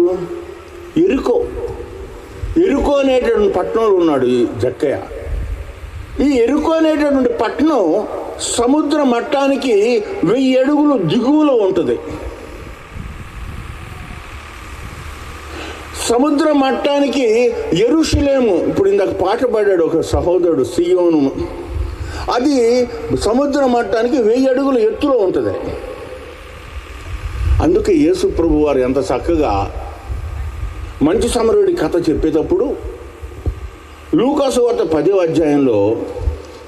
ఎరుకో అనేటటువంటి పట్టణంలో ఉన్నాడు ఈ జక్కయ్య. ఈ ఎరుకో అనేటటువంటి పట్టణం సముద్ర మట్టానికి 1000 అడుగులు దిగువలో ఉంటుంది. సముద్ర మట్టానికి యెరూషలేము, ఇప్పుడు ఇందాక పాట పాడాడు ఒక సహోదరుడు, సియోను, అది సముద్ర మట్టానికి 1000 అడుగుల ఎత్తులో ఉంటుంది. అందుకే యేసు ప్రభు వారు ఎంత చక్కగా మంచి సమరుడి కథ చెప్పేటప్పుడు లూకాసు వార్త 10వ అధ్యాయంలో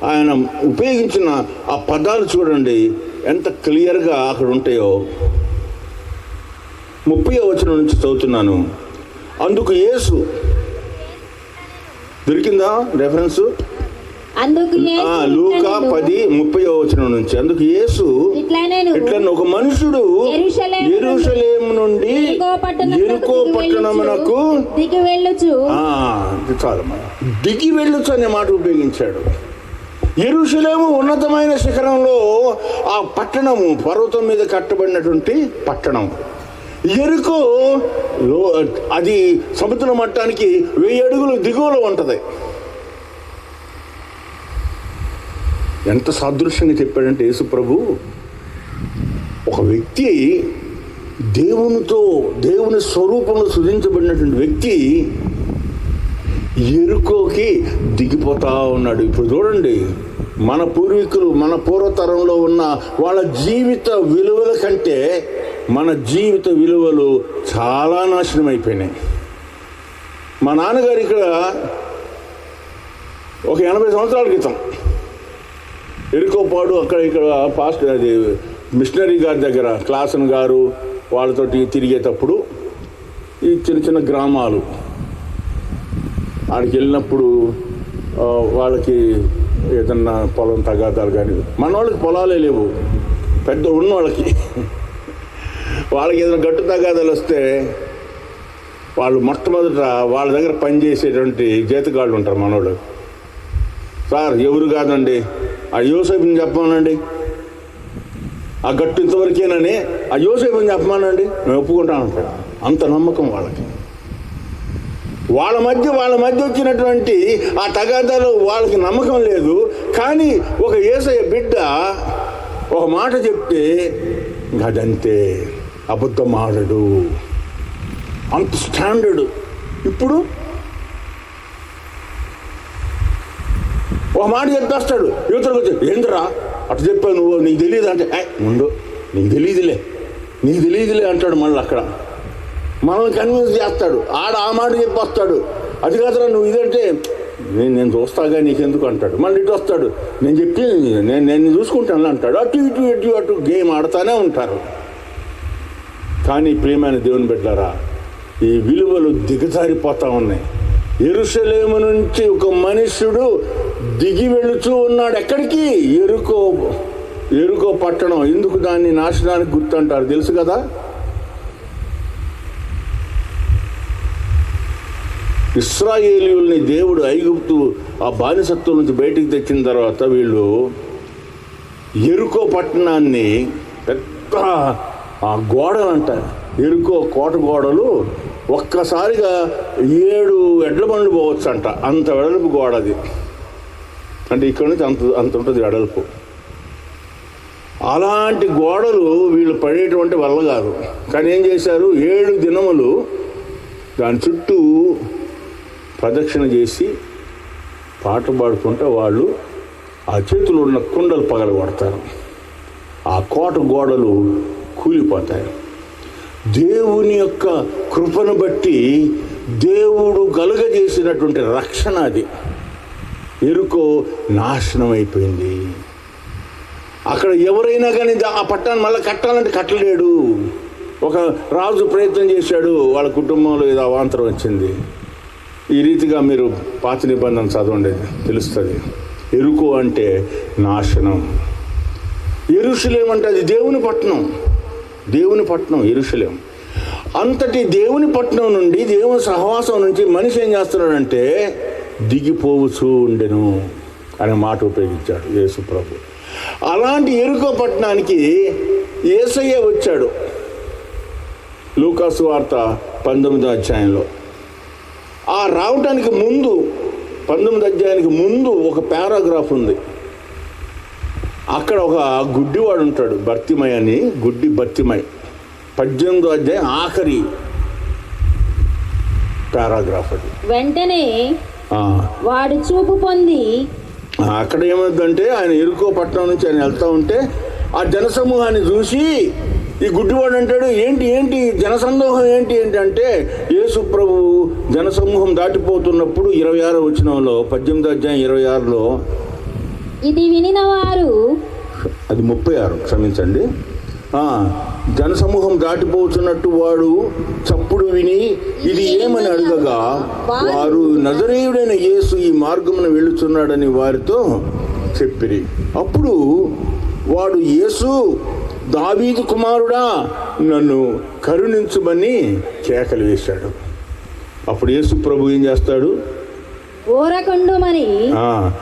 ఆయన ఉపయోగించిన ఆ పదాలు చూడండి ఎంత క్లియర్గా అక్కడ ఉంటాయో. 30వ వచనం నుంచి చదువుతున్నాను. అందుకు యేసు, దొరికిందా రెఫరెన్స్? లూకా 10:30వ వచనం నుంచి. అందుకు యేసు ఇట్లా ఒక మనుషుడు యెరూషలేము నుండి యెరికో పట్టణమునకు దిగి వెళ్ళొచ్చు అనే మాట ఉపయోగించాడు. యెరూషలేము ఉన్నతమైన శిఖరంలో ఆ పట్టణము, పర్వతం మీద కట్టబడినటువంటి పట్టణం. యెరికో అది సముద్ర మట్టానికి 1000 అడుగులు దిగువలో ఉంటుంది. ఎంత సాదృశ్యంగా చెప్పాడంటే యేసు ప్రభు, ఒక వ్యక్తి దేవుని స్వరూపంలో సృజించబడినటువంటి వ్యక్తి ఎరుకోకి దిగిపోతా ఉన్నాడు. ఇప్పుడు చూడండి, మన పూర్వీకులు, మన పూర్వతరంలో ఉన్న వాళ్ళ జీవిత విలువల కంటే మన జీవిత విలువలు చాలా నాశనం అయిపోయినాయి. మా నాన్నగారు ఇక్కడ ఒక 80 సంవత్సరాల క్రితం ఎరుకోపాడు అక్కడ ఇక్కడ పాస్ట్ అది మిషనరీ గారి దగ్గర క్లాసన్ గారు వాళ్ళతోటి తిరిగేటప్పుడు ఈ చిన్న చిన్న గ్రామాలు ఆడికి వెళ్ళినప్పుడు వాళ్ళకి ఏదన్నా పొలం తగాదాలు కానీ, మన వాళ్ళకి పొలాలే లేవు, పెద్ద ఉన్న వాళ్ళకి ఏదైనా గట్టు తగాదాలు వస్తే వాళ్ళు మొట్టమొదట వాళ్ళ దగ్గర పనిచేసేటువంటి జీతగాళ్ళు ఉంటారు మనోళ్ళు. సార్ ఎవరు కాదండి, ఆ యోసేపుని చెప్పమానండి, ఆ గట్టు ఇంతవరకేనని ఆ యోసేపుని చెప్పమానండి, మేము ఒప్పుకుంటాను అంటాడు. అంత నమ్మకం వాళ్ళకి. వాళ్ళ మధ్య వచ్చినటువంటి ఆ తగాదాలు వాళ్ళకి నమ్మకం లేదు. కానీ ఒక యేసయ్య బిడ్డ ఒక మాట చెప్తే అదంతే, అబద్ధం ఆడడు, అంత స్టాండర్డ్. ఇప్పుడు ఒక మాట చెప్పేస్తాడు, యువతలకు వచ్చి ఏంద్రా అటు చెప్పావు నువ్వు, నీకు తెలియదు అంటే ముందు నీకు తెలియదులే అంటాడు. మళ్ళీ అక్కడ మనల్ని కన్విన్స్ చేస్తాడు. ఆ మాట చెప్పొస్తాడు, అది కాదురా నువ్వు ఇదంటే నేను చూస్తాగా నీకెందుకు అంటాడు. మళ్ళీ ఇటు వస్తాడు, నేను చెప్పి నేను చూసుకుంటాను అంటాడు. అటు గేమ్ ఆడుతూనే ఉంటారు. కానీ ప్రియమైన దేవుని బిడ్డలారా, ఈ విలువలు దిగజారిపోతా ఉన్నాయి. యెరూషలేము నుంచి ఒక మనుష్యుడు దిగి వెళుతూ ఉన్నాడు. ఎక్కడికి? ఎరుకో పట్టణం. ఎందుకు దాన్ని నాశనానికి గుర్తు అంటారు తెలుసు కదా? ఇశ్రాయేలీయుల్ని దేవుడు ఐగుప్తు ఆ బానిసత్వం నుంచి బయటికి తెచ్చిన తర్వాత వీళ్ళు ఎరుకో పట్టణాన్ని పెద్ద ఆ గోడలు అంటారు, ఎరుకో కోట గోడలు ఒక్కసారిగా 7 ఎడ్ల బండ్లు పోవచ్చు అంట. అంత వెడల్పు గోడ అది. అంటే ఇక్కడ నుంచి అంత ఉంటుంది వెడల్పు. అలాంటి గోడలు వీళ్ళు పడేటువంటి వల్ల కాదు. కానీ ఏం చేశారు, 7 దినములు దాని చుట్టూ ప్రదక్షిణ చేసి పాట పాడుకుంటే వాళ్ళు ఆ చేతులు ఉన్న కుండలు పగలగొడతారు. ఆ కోట గోడలు కూలిపోతాయి. దేవుని యొక్క కృపను బట్టి దేవుడు కలుగజేసినటువంటి రక్షణ అది. ఎరుకో నాశనం అయిపోయింది. అక్కడ ఎవరైనా కానీ ఆ పట్టాన్ని మళ్ళీ కట్టాలంటే కట్టలేడు. ఒక రాజు ప్రయత్నం చేశాడు, వాళ్ళ కుటుంబంలో ఏదో అవాంతరం వచ్చింది. ఈ రీతిగా మీరు పాత నిబంధన చదవండి, తెలుస్తుంది. ఎరుకో అంటే నాశనం. యెరూషలేము అంటే అది దేవుని పట్టణం యెరూషలేము. అంతటి దేవుని పట్టణం నుండి, దేవుని సహవాసం నుంచి మనిషి ఏం చేస్తున్నాడంటే దిగిపోవచ్చు ఉండెను అనే మాట ఉపయోగించాడు యేసు ప్రభు. అలాంటి ఎరుకో పట్టణానికి యేసయ్య వచ్చాడు. లూకాసు వార్త 19వ అధ్యాయంలో. ఆ రావటానికి ముందు 19వ అధ్యాయానికి ముందు ఒక పారాగ్రాఫ్ ఉంది. అక్కడ ఒక గుడ్డివాడు ఉంటాడు, బర్తిమై అని, గుడ్డి బర్తిమై. 18వ అధ్యాయం ఆఖరి పారాగ్రాఫ్ అది. వెంటనే వాడు చూపు పొంది. అక్కడ ఏమవుతుందంటే ఆయన ఎరుకో పట్టణం నుంచి ఆయన వెళ్తా ఉంటే ఆ జనసమూహాన్ని చూసి ఈ గుడ్డివాడు అంటాడు, ఏంటి జనసందోహం ఏంటి అంటే, యేసు ప్రభు జనసమూహం దాటిపోతున్నప్పుడు 26వ వచనంలో 18వ అధ్యాయం 26లో ఇది వినిన వారు, అది 36 క్షమించండి, జనసమూహం దాటిపోతున్నట్టు వాడు చప్పుడు విని ఇది ఏమని అడగగా వారు నజరేయుడైన యేసు ఈ మార్గమున వెళ్ళుచున్నాడని వారితో చెప్పిరి. అప్పుడు వాడు, యేసు దావీదు కుమారుడా నన్ను కరుణించుమని కేకలు వేశాడు. అప్పుడు యేసు ప్రభు ఏం చేస్తాడు, ఓరకొండుమని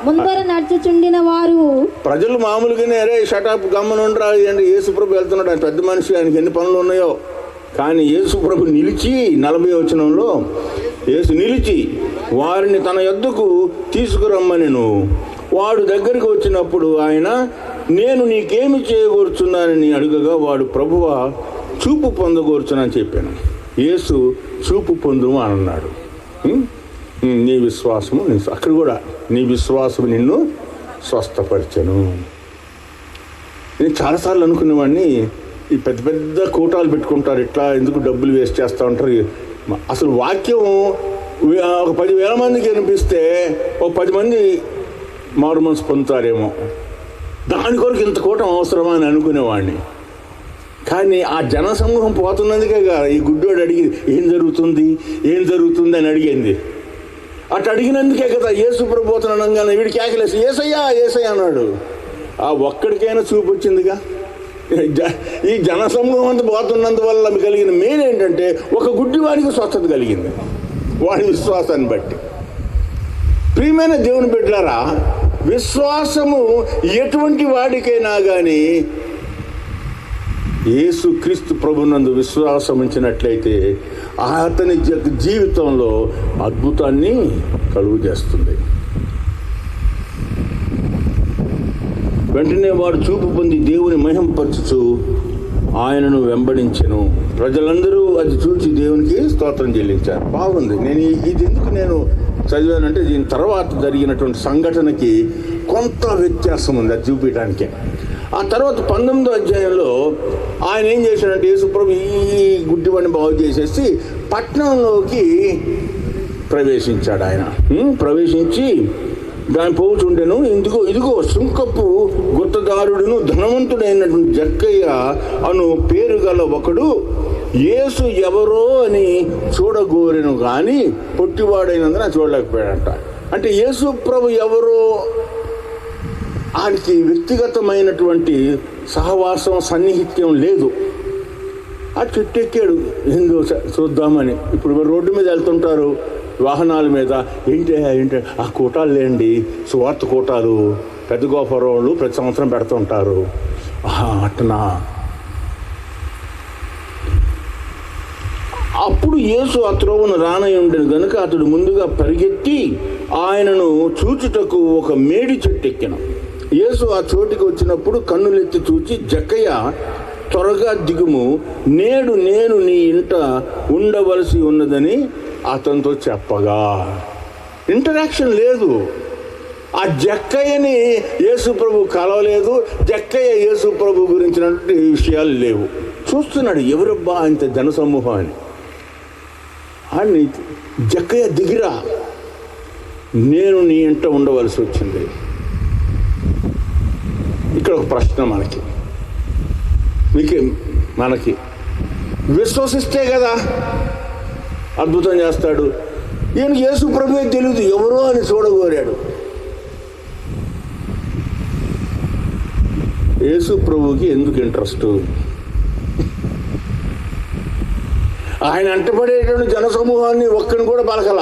ముందర నడుచుచుండిన వారు, ప్రజలు మామూలుగానే అరే షటాప్ గమ్మనుండ్రా అంటే యేసు ప్రభు వెళ్తున్నాడు, ఆయన పెద్ద మనిషి, ఆయనకి ఎన్ని పనులు ఉన్నాయో. కానీ యేసు ప్రభు నిలిచి 40వ వచనంలో యేసు నిలిచి వారిని తన యొద్దకు తీసుకురమ్మనెను. వాడు దగ్గరికి వచ్చినప్పుడు ఆయన, నేను నీకేమి చేయగోరుచున్నానని అడుగగా వాడు, ప్రభువా చూపు పొందగోరుచునని చెప్పాను. యేసు చూపు పొందుము అని అన్నాడు. నీ విశ్వాసము అక్కడ కూడా నీ విశ్వాసము నిన్ను స్వస్థపరిచెను. నేను చాలాసార్లు అనుకునేవాడిని, ఈ పెద్ద పెద్ద కూటాలు పెట్టుకుంటారు, ఇట్లా ఎందుకు డబ్బులు వేస్ట్ చేస్తూ ఉంటారు. అసలు వాక్యం ఒక 10,000 మందికి వినిపిస్తే ఒక 10 మంది మారు మనసు పొందుతారేమో, దాని కొరకు ఇంత కూటం అవసరమా అని అనుకునేవాడిని. కానీ ఆ జనసమూహం పోతున్నందుకే ఈ గుడ్డోడు అడిగి ఏం జరుగుతుంది అని అడిగింది. అటు అడిగినందుకే కదా యేసు ప్రభు పోతున్నాడు అనగానే వీడికి కేకలేసి యేసయ్యా అన్నాడు. ఆ ఒక్కడికైనా చూపు వచ్చిందిగా. ఈ జనసమూహం అంతా పోతున్నందువల్ల కలిగిన మెయిన్ ఏంటంటే ఒక గుడ్డివాడికి స్వస్థత కలిగింది, వాడి విశ్వాసాన్ని బట్టి. ప్రియమైన దేవుని బిడ్డలారా, విశ్వాసము ఎటువంటి వాడికైనా కానీ యేసు క్రీస్తు ప్రభునందు విశ్వాసం ఉంచినట్లయితే అతని జీవితంలో అద్భుతాన్ని కలుగు చేస్తుంది. వెంటనే వాడు చూపు పొంది దేవుని మహిమపరచుచు ఆయనను వెంబడించెను. ప్రజలందరూ అది చూసి దేవునికి స్తోత్రం చెల్లించారు. బాగుంది. ఇది ఎందుకు నేను చదివానంటే దీని తర్వాత జరిగినటువంటి సంఘటనకి కొంత వ్యత్యాసం ఉంది, అది చూపించడానికే. ఆ తర్వాత 19వ అధ్యాయంలో ఆయన ఏం చేశాడంటే యేసు ప్రభు ఈ గుడ్డివాడిని బాగు చేసేసి పట్టణంలోకి ప్రవేశించాడు ఆయన. ప్రవేశించి దాని పోవుచుండెను. ఇదిగో సుంకపు గుత్తదారుడును ధనవంతుడైనటువంటి జక్కయ్య అను పేరు గల ఒకడు యేసు ఎవరో అని చూడగోరెను కానీ పొట్టివాడైనందున చూడలేకపోయాడంట. అంటే యేసు ప్రభు ఎవరో ఆయనకి వ్యక్తిగతమైనటువంటి సహవాసం సన్నిహిత్యం లేదు. ఆ చెట్టు ఎక్కాడు ఏందో చూద్దామని. ఇప్పుడు రోడ్డు మీద వెళ్తుంటారు వాహనాల మీద, ఏంటి ఆ కూటాలు లేండి, సువార్త కూటాలు పెద్ద గోపురంలో ప్రతి సంవత్సరం పెడుతుంటారు. అట్నా. అప్పుడు యేసు ఆ త్రోవను రానయుండెను గనుక అతడు ముందుగా పరిగెత్తి ఆయనను చూచుటకు ఒక మేడి చెట్టు ఎక్కెను. యేసు ఆ చోటికి వచ్చినప్పుడు కన్నులెత్తి చూచి, జక్కయ్య త్వరగా దిగుము, నేడు నేను నీ ఇంట ఉండవలసి ఉన్నదని అతనితో చెప్పగా. ఇంటరాక్షన్ లేదు. ఆ జక్కయ్యని యేసు ప్రభు కలవలేదు, జక్కయ్య యేసు ప్రభు గురించినటువంటి విషయాలు లేవు. చూస్తున్నాడు ఎవరబ్బా ఇంత జనసమూహం అని. అని జక్కయ్య దిగిరా, నేను నీ ఇంట ఉండవలసి వచ్చింది. ఇక్కడ ఒక ప్రశ్న మనకి విశ్వసిస్తే కదా అద్భుతం చేస్తాడు. ఈయన యేసు ప్రభువే తెలియదు, ఎవరో అని చూడగోరాడు. యేసు ప్రభువుకి ఎందుకు ఇంట్రెస్ట్? ఆయన అంటపడేటువంటి జనసమూహాన్ని ఒక్కని కూడా పలకల.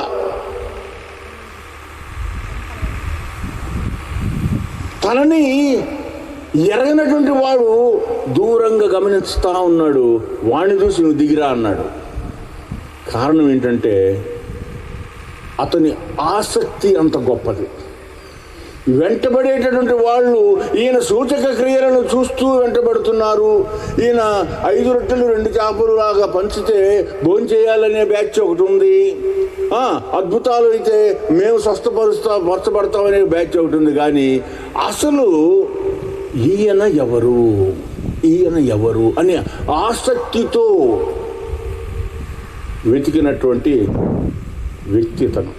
తనని ఎరగనటువంటి వాడు దూరంగా గమనిస్తూ ఉన్నాడు. వాడిని చూసి నువ్వు దిగిరా అన్నాడు. కారణం ఏంటంటే అతని ఆసక్తి అంత గొప్పది. వెంటబడేటటువంటి వాళ్ళు ఈయన సూచక క్రియలను చూస్తూ వెంటబడుతున్నారు. ఈయన 5 రొట్టెలు 2 చేపలు లాగా పంచితే భోంచేయాలనే బ్యాచ్ ఒకటి ఉంది. అద్భుతాలు అయితే మేము స్వస్థపరచబడతామనే బ్యాచ్ ఒకటి ఉంది. కానీ అసలు ఈయన ఎవరు అనే ఆసక్తితో వెతికినటువంటి వ్యక్తితనం.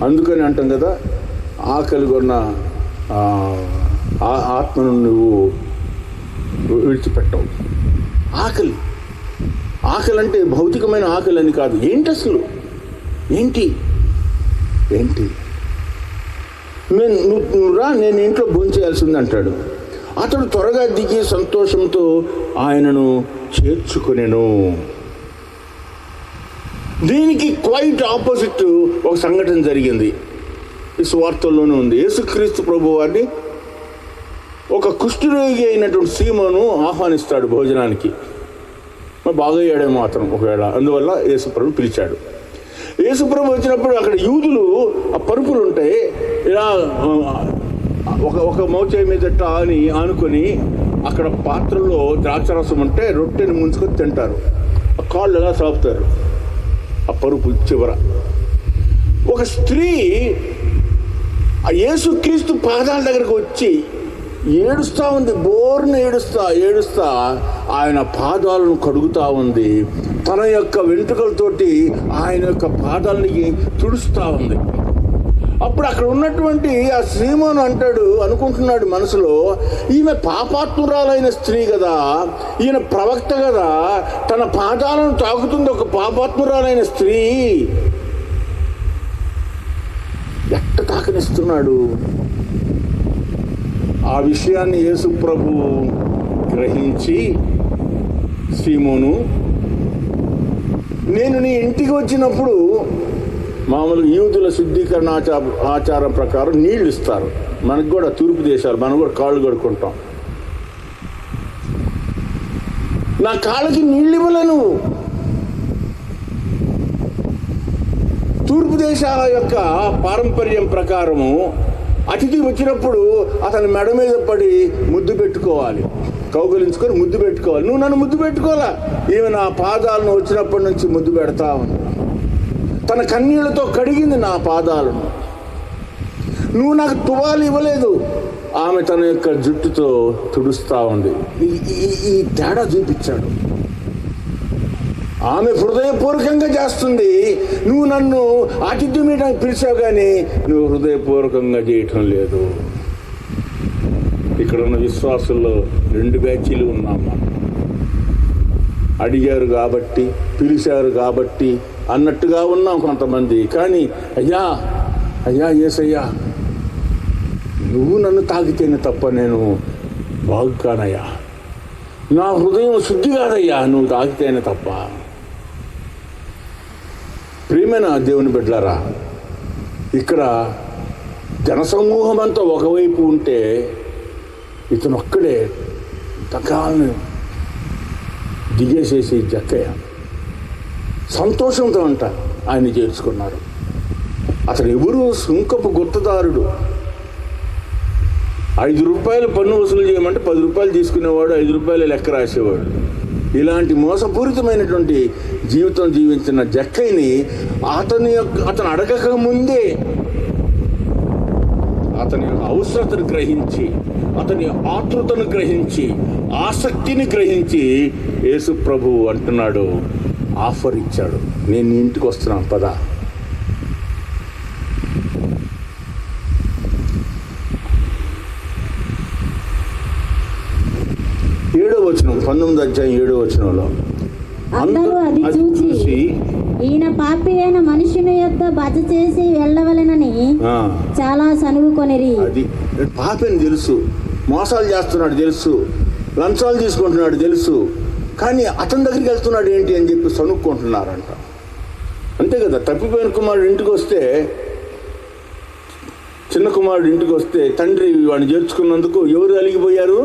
అందుకని అంటాం కదా, ఆకలి కొన్న ఆత్మను నువ్వు విడిచిపెట్టవు. ఆకలి అంటే భౌతికమైన ఆకలి అని కాదు. ఏంటి అసలు ఏంటి నువ్వు రా, నేను ఇంట్లో భోంచేయాల్సింది అంటాడు. అతడు త్వరగా దిగి సంతోషంతో ఆయనను చేర్చుకునేను. దీనికి క్వైట్ ఆపోజిట్ ఒక సంఘటన జరిగింది. ఈ సువార్తల్లోనే ఉంది. యేసుక్రీస్తు ప్రభు వారిని ఒక కుష్ఠరోగి అయినటువంటి సీమోను ఆహ్వానిస్తాడు భోజనానికి. బాగయ్యాడేమో అతను ఒకవేళ, అందువల్ల యేసుప్రభు పిలిచాడు. యేసుప్రభు వచ్చినప్పుడు అక్కడ యూదులు ఆ పరుపులు ఉంటాయి, ఇలా ఒక మోచేయి మీదట అని ఆనుకొని అక్కడ పాత్రలో ద్రాక్షరసం ఉంటే రొట్టెని ముంచుకొని తింటారు. ఆ కాళ్ళు ఎలా సాపుతారు ఆ పరుపు చివర. ఒక స్త్రీ ఆ యేసుక్రీస్తు పాదాల దగ్గరకు వచ్చి ఏడుస్తూ ఉంది. బోర్ను ఏడుస్తా ఆయన పాదాలను కడుగుతూ ఉంది. తన యొక్క వెంట్రుకలతోటి ఆయన యొక్క పాదాలని తుడుస్తూ ఉంది. అప్పుడు అక్కడ ఉన్నటువంటి ఆ సీమోను అనుకుంటున్నాడు మనసులో, ఈమె పాపాత్మురాలైన స్త్రీ కదా, ఈయన ప్రవక్త కదా, తన పాదాలను తాకుతుంది ఒక పాపాత్మురాలైన స్త్రీ, ఎట్ట తాకనిస్తున్నాడు? ఆ విషయాన్ని యేసు ప్రభు గ్రహించి, సీమోను, నేను నీ ఇంటికి వచ్చినప్పుడు మామూలు యూదుల శుద్ధీకరణ ఆచారం ప్రకారం నీళ్ళు ఇస్తారు. మనకు కూడా తూర్పు దేశాలు, మనం కూడా కాళ్ళు కడుక్కుంటాం. నా కాళ్ళకి నీళ్ళు ఇవ్వలేను. తూర్పు దేశాల యొక్క పారంపర్యం ప్రకారము అతిథి వచ్చినప్పుడు అతని మెడ మీద పడి ముద్దు పెట్టుకోవాలి, కౌగిలించుకొని ముద్దు పెట్టుకోవాలి. నువ్వు నన్ను ముద్దు పెట్టుకోవాలా? ఈమె నా పాదాలను వచ్చినప్పటి నుంచి ముద్దు పెడతా ఉంది. తన కన్నీళ్లతో కడిగింది నా పాదాలను. నువ్వు నాకు తువాలు ఇవ్వలేదు, ఆమె తన యొక్క జుట్టుతో తుడుస్తూ ఉంది. ఈ తేడా చూపించాడు. ఆమె హృదయపూర్వకంగా చేస్తుంది. నువ్వు నన్ను ఆతిథ్యం ఇవ్వడానికి పిలిచావు, కానీ నువ్వు హృదయపూర్వకంగా చేయటం లేదు. ఇక్కడ ఉన్న విశ్వాసుల్లో 2 బ్యాచీలు ఉన్నాం మనం. అడిగారు కాబట్టి, పిలిచారు కాబట్టి అన్నట్టుగా ఉన్నాం కొంతమంది. కానీ అయ్యా అయ్యా యేసయ్యా, నువ్వు నన్ను తాకితేనే తప్ప నేను బాగు కానయ్యా, నా హృదయం శుద్ధి కాదయ్యా నువ్వు తాకితేనే తప్ప. ప్రియమైన దేవుని బిడ్డలారా, ఇక్కడ జనసమూహం అంతా ఒకవైపు ఉంటే ఇతను ఒక్కడే తకాలను దిగేసేసి జక్కయ్య సంతోషంతో అంట ఆయన చేర్చుకున్నారు. అతడు ఎవరు? సుంకపు గుత్తదారుడు. 5 రూపాయలు పన్ను వసూలు చేయమంటే 10 రూపాయలు తీసుకునేవాడు, 5 రూపాయలు లెక్క రాసేవాడు. ఇలాంటి మోసపూరితమైనటువంటి జీవితం జీవించిన జక్కయ్యని అతను అడగక ముందే అతని అవసరతను గ్రహించి, అతని ఆతృతను గ్రహించి, ఆసక్తిని గ్రహించి యేసు ప్రభువు అంటున్నాడు, ఆఫర్ ఇచ్చాడు, నేను నీ ఇంటికి వస్తున్నాను పదా. వచనం 19వ అధ్యాయం 7వ వచనంలో అందరూ అది చూసి ఈయన పాపి అయిన మనుషుని యొద్ద బస చేసి వెళ్ళవలెనని చాలా సనుగుకొనిరి. అది పాపి అని తెలుసు, మోసాలు చేస్తున్నాడు తెలుసు, లంచాలు తీసుకుంటున్నాడు తెలుసు, కానీ అతని దగ్గరికి వెళ్తున్నాడు ఏంటి అని చెప్పి సనుక్కుంటున్నారంట. అంతే కదా, తప్పిపోయిన కుమారుడు ఇంటికి వస్తే, చిన్న కుమారుడు ఇంటికి వస్తే తండ్రి వాడిని చేర్చుకున్నందుకు ఎవరు అలిగిపోయారు?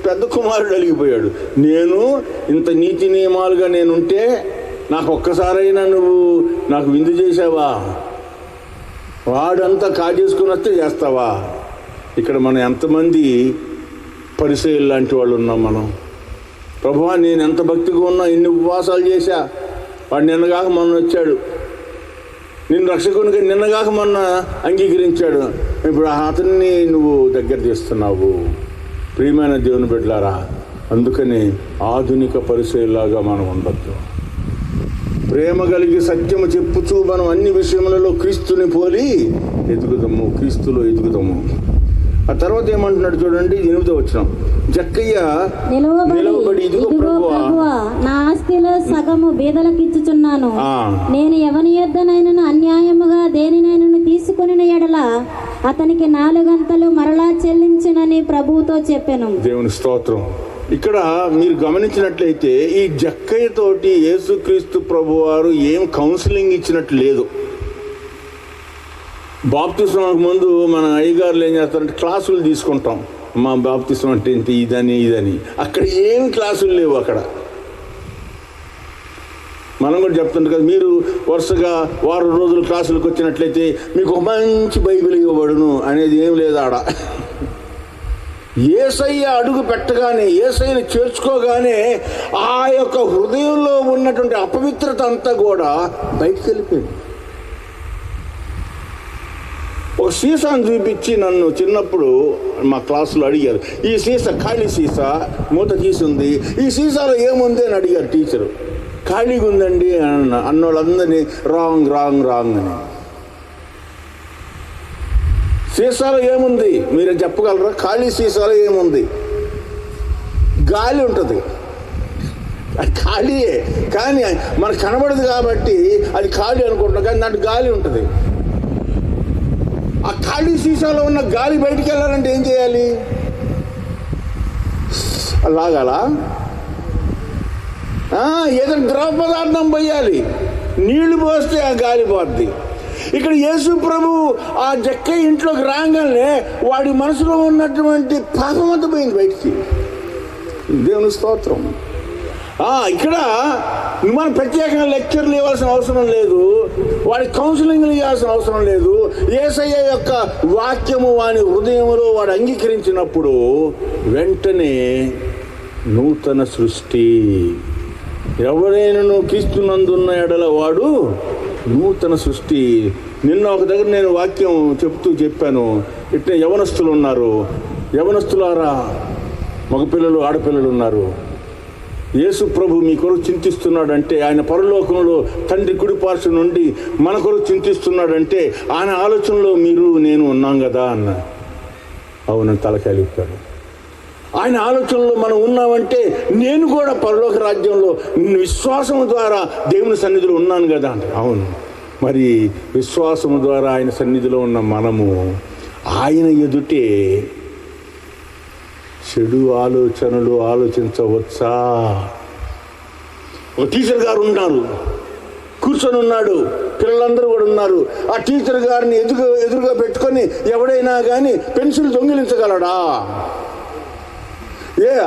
పెద్ద కుమారుడు అలిగిపోయాడు. నేను ఇంత నీతి నియమాలుగా నేనుంటే నాకు ఒక్కసారైనా నువ్వు నాకు విందు చేసావా? వాడంతా కాజేసుకుని వస్తే చేస్తావా? ఇక్కడ మనం ఎంతమంది పరిసయ్యులు లాంటి వాళ్ళు ఉన్నాం మనం. ప్రభువా, నేను ఎంత భక్తిగా ఉన్నా, ఇన్ని ఉపవాసాలు చేశా, వాడు నిన్నగాక మొన్న వచ్చాడు, నిన్ను రక్షకునిగా నిన్నగాక మొన్న అంగీకరించాడు, ఇప్పుడు అతన్ని నువ్వు దగ్గర చేస్తున్నావు. ప్రియమైన దేవుని బిడ్డలారా, అందుకని ఆధునిక పరిచయలాగా మనం ఉండొద్దు. ప్రేమ కలిగి సత్యము చెప్పుచూ మనం అన్ని విషయములలో క్రీస్తుని పోలి ఎదుగుదాము, క్రీస్తులో ఎదుగుదాము. ఆ తర్వాత ఏమంటున్నాడు చూడండి, 8వ వచనం, జక్కయ్య నిలవబడి ఇదిగో ప్రభువా, నా ఆస్తిలో సగము బీదలకు ఇచ్చుచున్నాను. నేను ఎవని యొద్దనైనను అన్యాయముగా దేనినైనను తీసుకొనిన యెడల అతనికి 4 అంతలు మరలా చెల్లించునని ప్రభువుతో చెప్పాను. దేవుని స్తోత్రం. ఇక్కడ మీరు గమనించినట్లయితే ఈ జక్కయ్య తోటి యేసుక్రీస్తు ప్రభువారు ఏం కౌన్సిలింగ్ ఇచ్చినట్టు లేదు. బాప్తిస్మానికి ముందు మన అయ్యగారులు ఏం చేస్తారంటే క్లాసులు తీసుకుంటాం, మా బాప్తిస్మం అంటే ఏంటి, ఇదని. అక్కడ ఏం క్లాసులు లేవు. అక్కడ మనం కూడా చెప్తుంటాం కదా, మీరు వరుసగా 6 రోజులు క్లాసులకు వచ్చినట్లయితే మీకు ఒక మంచి బైబిల్ ఇవ్వబడును అనేది ఏం లేదు ఆడ. యేసయ్య అడుగు పెట్టగానే, యేసయ్యని చేర్చుకోగానే ఆ యొక్క హృదయంలో ఉన్నటువంటి అపవిత్రత అంతా కూడా బయటికి వెళ్ళిపోయింది. ఒక సీసాను చూపించి నన్ను చిన్నప్పుడు మా క్లాసులో అడిగారు, ఈ సీసా ఖాళీ సీసా, మూత తీసింది, ఈ సీసాలో ఏముంది అని అడిగారు టీచరు. ఖాళీగా ఉందండి అన్నోళ్ళందరినీ రాంగ్ అని. సీసాలో ఏముంది మీరు చెప్పగలరా? ఖాళీ సీసాలో ఏముంది? గాలి ఉంటుంది, అది ఖాళీయే, కానీ మనకు కనబడదు కాబట్టి అది ఖాళీ అనుకుంటున్నాం, కానీ దాంట్లో గాలి ఉంటుంది. ఆ ఖాళీ సీసాలో ఉన్న గాలి బయటికి వెళ్ళాలంటే ఏం చేయాలి? లాగాలా? ఏదైనా ద్రవ పదార్థం పోయాలి, నీళ్లు పోస్తే ఆ గాలి పోద్ది. ఇక్కడ యేసు ప్రభు ఆ జక్కయ్య ఇంట్లోకి రాగానే వాడి మనసులో ఉన్నటువంటి పాపమంతా పోయింది బయటికి. దేవుని స్తోత్రం. ఇక్కడ మనం ప్రత్యేకంగా లెక్చర్లు ఇవ్వాల్సిన అవసరం లేదు, వాడి కౌన్సిలింగ్లు ఇవ్వాల్సిన అవసరం లేదు. యేసయ్య యొక్క వాక్యము వాని హృదయంలో వాడు అంగీకరించినప్పుడు వెంటనే నూతన సృష్టి. ఎవరైనా క్రీస్తునందున్న ఎడల వాడు నూతన సృష్టి. నిన్న ఒక దగ్గర నేను వాక్యం చెప్పాను, ఇట్లా యవనస్తులు ఉన్నారు, యవనస్తులారా, మగపిల్లలు ఆడపిల్లలు ఉన్నారు, యేసు ప్రభు మీ కొరకు చింతిస్తున్నాడంటే, ఆయన పరలోకంలో తండ్రి కుడిపార్శ్వ నుండి మన కొరకు చింతిస్తున్నాడంటే ఆయన ఆలోచనలో మీరు నేను ఉన్నాం కదా అన్న. అవునని తలకాలిపాడు. ఆయన ఆలోచనలో మనం ఉన్నామంటే నేను కూడా పరలోక రాజ్యంలో విశ్వాసం ద్వారా దేవుని సన్నిధిలో ఉన్నాను కదా అంట. అవును, మరి విశ్వాసము ద్వారా ఆయన సన్నిధిలో ఉన్న మనము ఆయన ఎదుటే చెడు ఆలోచనలు ఆలోచించవచ్చా? ఒక టీచర్ గారు ఉన్నారు, కూర్చొని ఉన్నాడు, పిల్లలందరూ కూడా ఉన్నారు. ఆ టీచర్ గారిని ఎదురుగా పెట్టుకొని ఎవడైనా కానీ పెన్సిల్ దొంగిలించగలడా?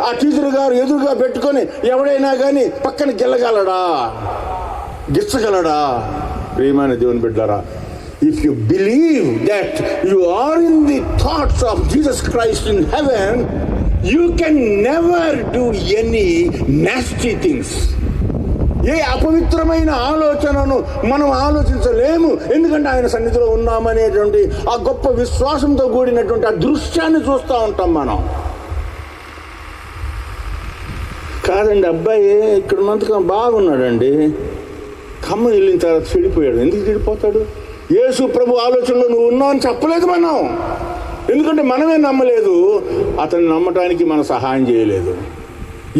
ఆ టీచర్ గారు ఎదురుగా పెట్టుకొని ఎవడైనా కానీ పక్కన గిచ్చగలడా? ప్రియమైన దేవుని బిడ్డలారా, if you believe that you are in the thoughts of Jesus Christ in heaven, you can never do any nasty things. ఏ అపవిత్రమైన ఆలోచనను మనం ఆలోచించలేము, ఎందుకంటే ఆయన సన్నిధిలో ఉన్నామనేటువంటి ఆ గొప్ప విశ్వాసంతో కూడినటువంటి ఆ దృశ్యాన్ని చూస్తూ ఉంటాం మనం. కాదండి, అబ్బాయి ఇక్కడ ఉన్నంతగా బాగున్నాడండి, ఖమ్మం వెళ్ళిన తర్వాత చెడిపోయాడు. ఎందుకు చెడిపోతాడు? యేసు ప్రభు ఆలోచనలో నువ్వు ఉన్నావు అని చెప్పలేదు మనం, ఎందుకంటే మనమే నమ్మలేదు, అతన్ని నమ్మటానికి మనం సహాయం చేయలేదు.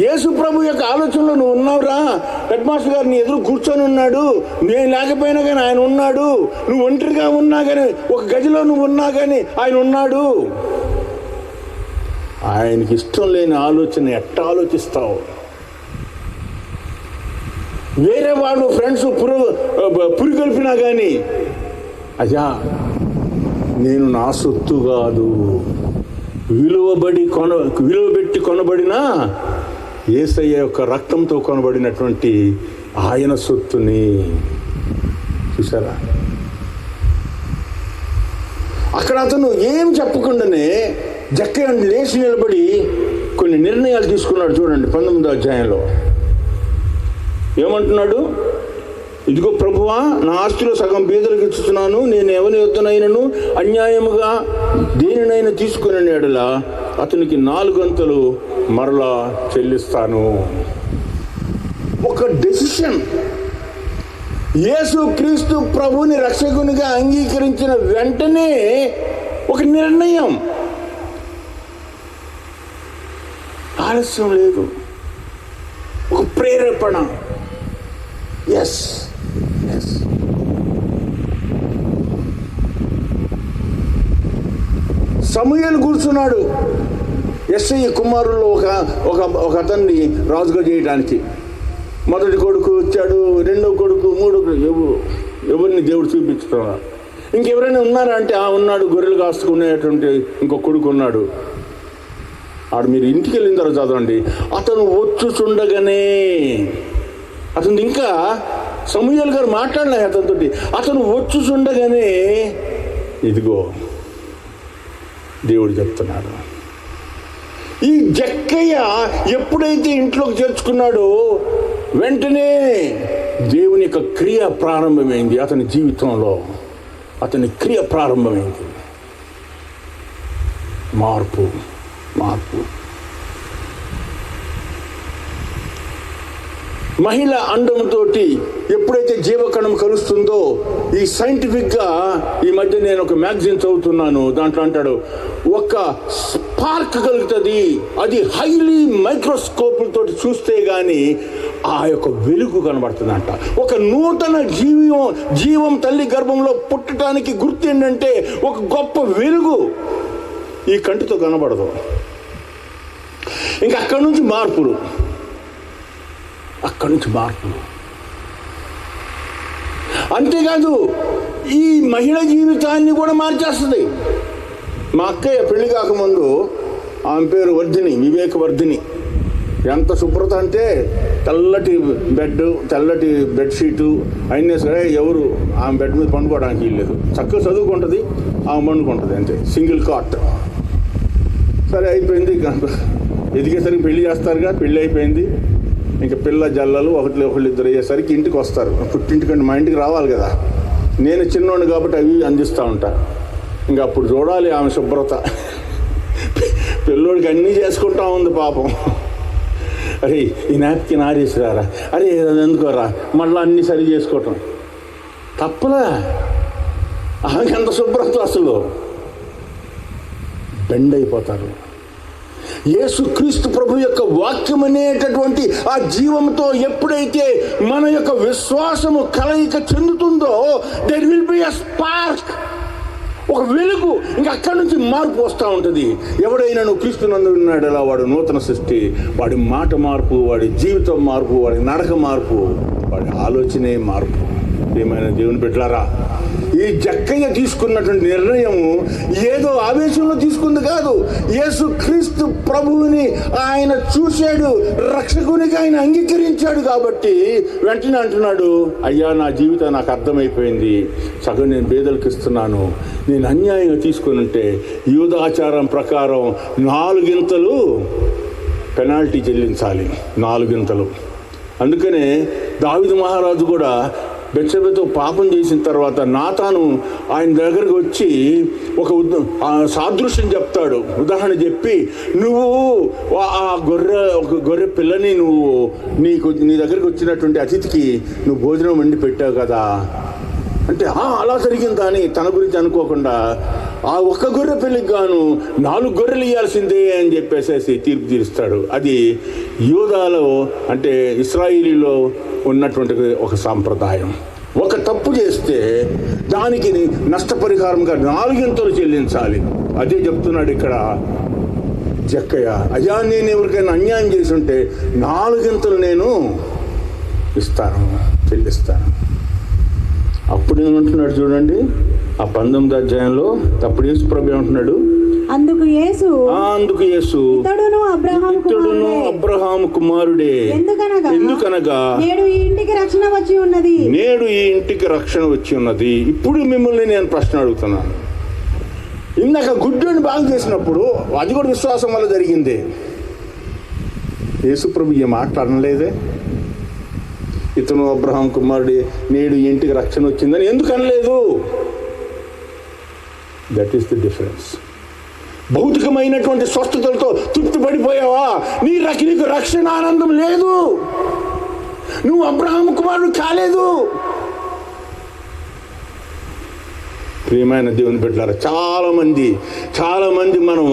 యేసు ప్రభు యొక్క ఆలోచనలో నువ్వు ఉన్నావురా. హెడ్ మాస్టర్ గారు నీ ఎదురు కూర్చొని ఉన్నాడు, నేను లేకపోయినా కానీ ఆయన ఉన్నాడు. నువ్వు ఒంటరిగా ఉన్నా కానీ, ఒక గదిలో నువ్వు ఉన్నా కానీ ఆయన ఉన్నాడు. ఆయనకి ఇష్టం లేని ఆలోచన ఎట్టా ఆలోచిస్తావు? వేరే వాళ్ళు ఫ్రెండ్స్ పురికొల్పినా కానీ, అయ్యా నేను నా సొత్తు కాదు, విలువ పెట్టి కొనబడిన యేసయ్య యొక్క రక్తంతో కొనబడినటువంటి ఆయన సొత్తుని చూసారా? అక్కడ అతను ఏం చెప్పకుండానే జక్కయ్య లేచి నిలబడి కొన్ని నిర్ణయాలు తీసుకున్నాడు. చూడండి 19వ అధ్యాయంలో ఏమంటున్నాడు? ఇదిగో ప్రభువా, నా ఆస్తిలో సగం బీదలకు ఇచ్చుతున్నాను. నేను ఎవరి యొద్దనైనను అన్యాయముగా దేనినైనా తీసుకునే యెడల అతనికి 4 గంతలు మరలా చెల్లిస్తాను. ఒక డెసిషన్. యేసు క్రీస్తు ప్రభుని రక్షకునిగా అంగీకరించిన వెంటనే ఒక నిర్ణయం, ఆలస్యం లేదు, ఒక ప్రేరేపణ. ఎస్ సమూయేలు కూర్చున్నాడు యెష్షయి కుమారుల్లో ఒక అతన్ని రాజుగా చేయడానికి. మొదటి కొడుకు వచ్చాడు, రెండో కొడుకు, మూడో ఎవరిని దేవుడు చూపించుకున్నాడు. ఇంకెవరైనా ఉన్నారా అంటే ఉన్నాడు, గొర్రెలు కాస్తుకునేటువంటి ఇంకో కొడుకు ఉన్నాడు. ఆడు మీరు ఇంటికి వెళ్ళిన తర్వాత చదవండి. అతను వచ్చుచుండగానే, అతను ఇంకా సమూయేలు గారు మాట్లాడలే అతనితోటి, అతను వచ్చుచుండగానే ఇదిగో దేవుడు చెప్తున్నాడు. ఈ జక్కయ్య ఎప్పుడైతే ఇంట్లోకి చేర్చుకున్నాడో వెంటనే దేవుని యొక్క క్రియ ప్రారంభమైంది. అతని జీవితంలో అతని క్రియ ప్రారంభమైంది. మార్పు. మహిళ అండంతో ఎప్పుడైతే జీవకణం కలుస్తుందో, ఈ సైంటిఫిక్గా ఈ మధ్య నేను ఒక మ్యాగజైన్ చదువుతున్నాను, దాంట్లో అంటాడు ఒక స్పార్క్ కలుగుతుంది, అది హైలీ మైక్రోస్కోపులతో చూస్తే కానీ ఆ యొక్క వెలుగు కనబడుతుందంట. ఒక నూతన జీవం తల్లి గర్భంలో పుట్టడానికి గుర్తు ఏంటంటే ఒక గొప్ప వెలుగు. ఈ కంటితో కనబడదు. ఇంకా అక్కడి నుంచి మార్పులు. అంతేకాదు ఈ మహిళ జీవితాన్ని కూడా మార్చేస్తుంది. మా అక్కయ్య పెళ్లి కాకముందు ఆమె పేరు వర్ధిని, వివేకవర్ధిని. ఎంత శుభ్రత అంటే తెల్లటి బెడ్షీటు అయినా సరే ఎవరు ఆమె బెడ్ మీద పండుకోవడానికి వీల్లేదు. చక్కగా చదువుకుంటుంది, ఆమె పండుకుంటుంది, అంతే, సింగిల్ కాట్. సరే అయిపోయింది, ఎదిగేసరికి పెళ్లి చేస్తారుగా, పెళ్ళి అయిపోయింది. ఇంకా పిల్ల జల్లలు ఒకళ్ళు ఇద్దరు అయ్యేసరికి ఇంటికి వస్తారు. పుట్టింటికంటే మా ఇంటికి రావాలి కదా, నేను చిన్నోడు కాబట్టి అవి అందిస్తూ ఉంటా. ఇంకా అప్పుడు చూడాలి ఆమె శుభ్రత. పిల్లోడికి అన్నీ చేసుకుంటా ఉంది పాపం. అరే ఈ నాప్కిన్ ఆరేసిరారా, అరే అది ఎందుకోరా, మళ్ళీ అన్నీ సరి చేసుకోవటం తప్పలా. ఆమెకి ఎంత శుభ్రత, అసలు బెండ్ అయిపోతారు. యేసుక్రీస్తు ప్రభు యొక్క వాక్యం అనేటటువంటి ఆ జీవంతో ఎప్పుడైతే మన యొక్క విశ్వాసము కలయిక చెందుతుందో, there will be a spark, ఒక వెలుగు. ఇంకా అక్కడి నుంచి మార్పు వస్తూ ఉంటుంది. ఎవడైనా నువ్వు క్రీస్తునందు ఉన్నాడు అలా వాడు నూతన సృష్టి. వాడి మాట మార్పు, వాడి జీవితం మార్పు, వాడి నడక మార్పు, వాడి ఆలోచనే మార్పు. ఏమైనా దేవుని బిడ్డలారా, ఈ జక్కయ్య తీసుకున్నటువంటి నిర్ణయము ఏదో ఆవేశంలో తీసుకుంది కాదు. యేసుక్రీస్తు ప్రభువుని ఆయన చూశాడు, రక్షకునిగా ఆయన అంగీకరించాడు కాబట్టి వెంటనే అంటున్నాడు, అయ్యా నా జీవితం నాకు అర్థమైపోయింది, సగం నేను పేదలకు ఇస్తున్నాను. నేను అన్యాయంగా తీసుకుని ఉంటే యూదాచారం ప్రకారం 4 గింతలు పెనాల్టీ చెల్లించాలి, 4 గింతలు. అందుకనే దావీదు మహారాజు కూడా బెత్షెబతో పాపం చేసిన తర్వాత నాతాను ఆయన దగ్గరకు వచ్చి ఒక సాదృశ్యం చెప్తాడు, ఉదాహరణ చెప్పి, నువ్వు ఒక గొర్రె పిల్లని నువ్వు నీ దగ్గరికి వచ్చినటువంటి అతిథికి నువ్వు భోజనం వండి పెట్టావు కదా అంటే, అలా జరిగిందా అని తన గురించి అనుకోకుండా ఆ ఒక్క గొర్రె పిల్లికి గాను 4 గొర్రెలు ఇవ్వాల్సిందే అని చెప్పేసేసి తీర్పు తీరుస్తాడు. అది యూదాలో అంటే ఇశ్రాయేలీలో ఉన్నటువంటి ఒక సాంప్రదాయం. ఒక తప్పు చేస్తే దానికి నష్టపరిహారంగా 4 గింతలు చెల్లించాలి. అదే చెప్తున్నాడు ఇక్కడ జక్కయ్య. అయ్యా నేను ఎవరికైనా అన్యాయం చేసి ఉంటే 4 గింతలు నేను ఇస్తాను, చెల్లిస్తాను. అప్పుడు ఏమంటున్నాడు చూడండి, ఆ 19వ అధ్యాయంలో అప్పుడు యేసు ప్రభు ఏమంటున్నాడు, అందుకు యేసు ఇతడును అబ్రహాము కుమారుడే, ఎందుకనగా నేడు ఈ ఇంటికి రక్షణ వచ్చి ఉన్నది. ఇప్పుడు మిమ్మల్ని నేను ప్రశ్న అడుగుతున్నాను. ఇందాక గుడ్డని బాగు చేసినప్పుడు అది కూడా విశ్వాసం వల్ల జరిగింది. యేసు ప్రభు ఏ మాట్లాడలేదే, ఇతను అబ్రహాం కుమారుడే, నేడు ఈ ఇంటికి రక్షణ వచ్చిందని ఎందుకు అనలేదు? That is the difference. భౌతికమైనటువంటి స్వస్థతలతో తృప్తి పడిపోయావా? నీకు రక్షణ ఆనందం లేదు, నువ్వు అబ్రహాం కుమారుడు కాలేదు. ప్రియమైన దేవుని బిడ్డలారా, చాలా మంది మనం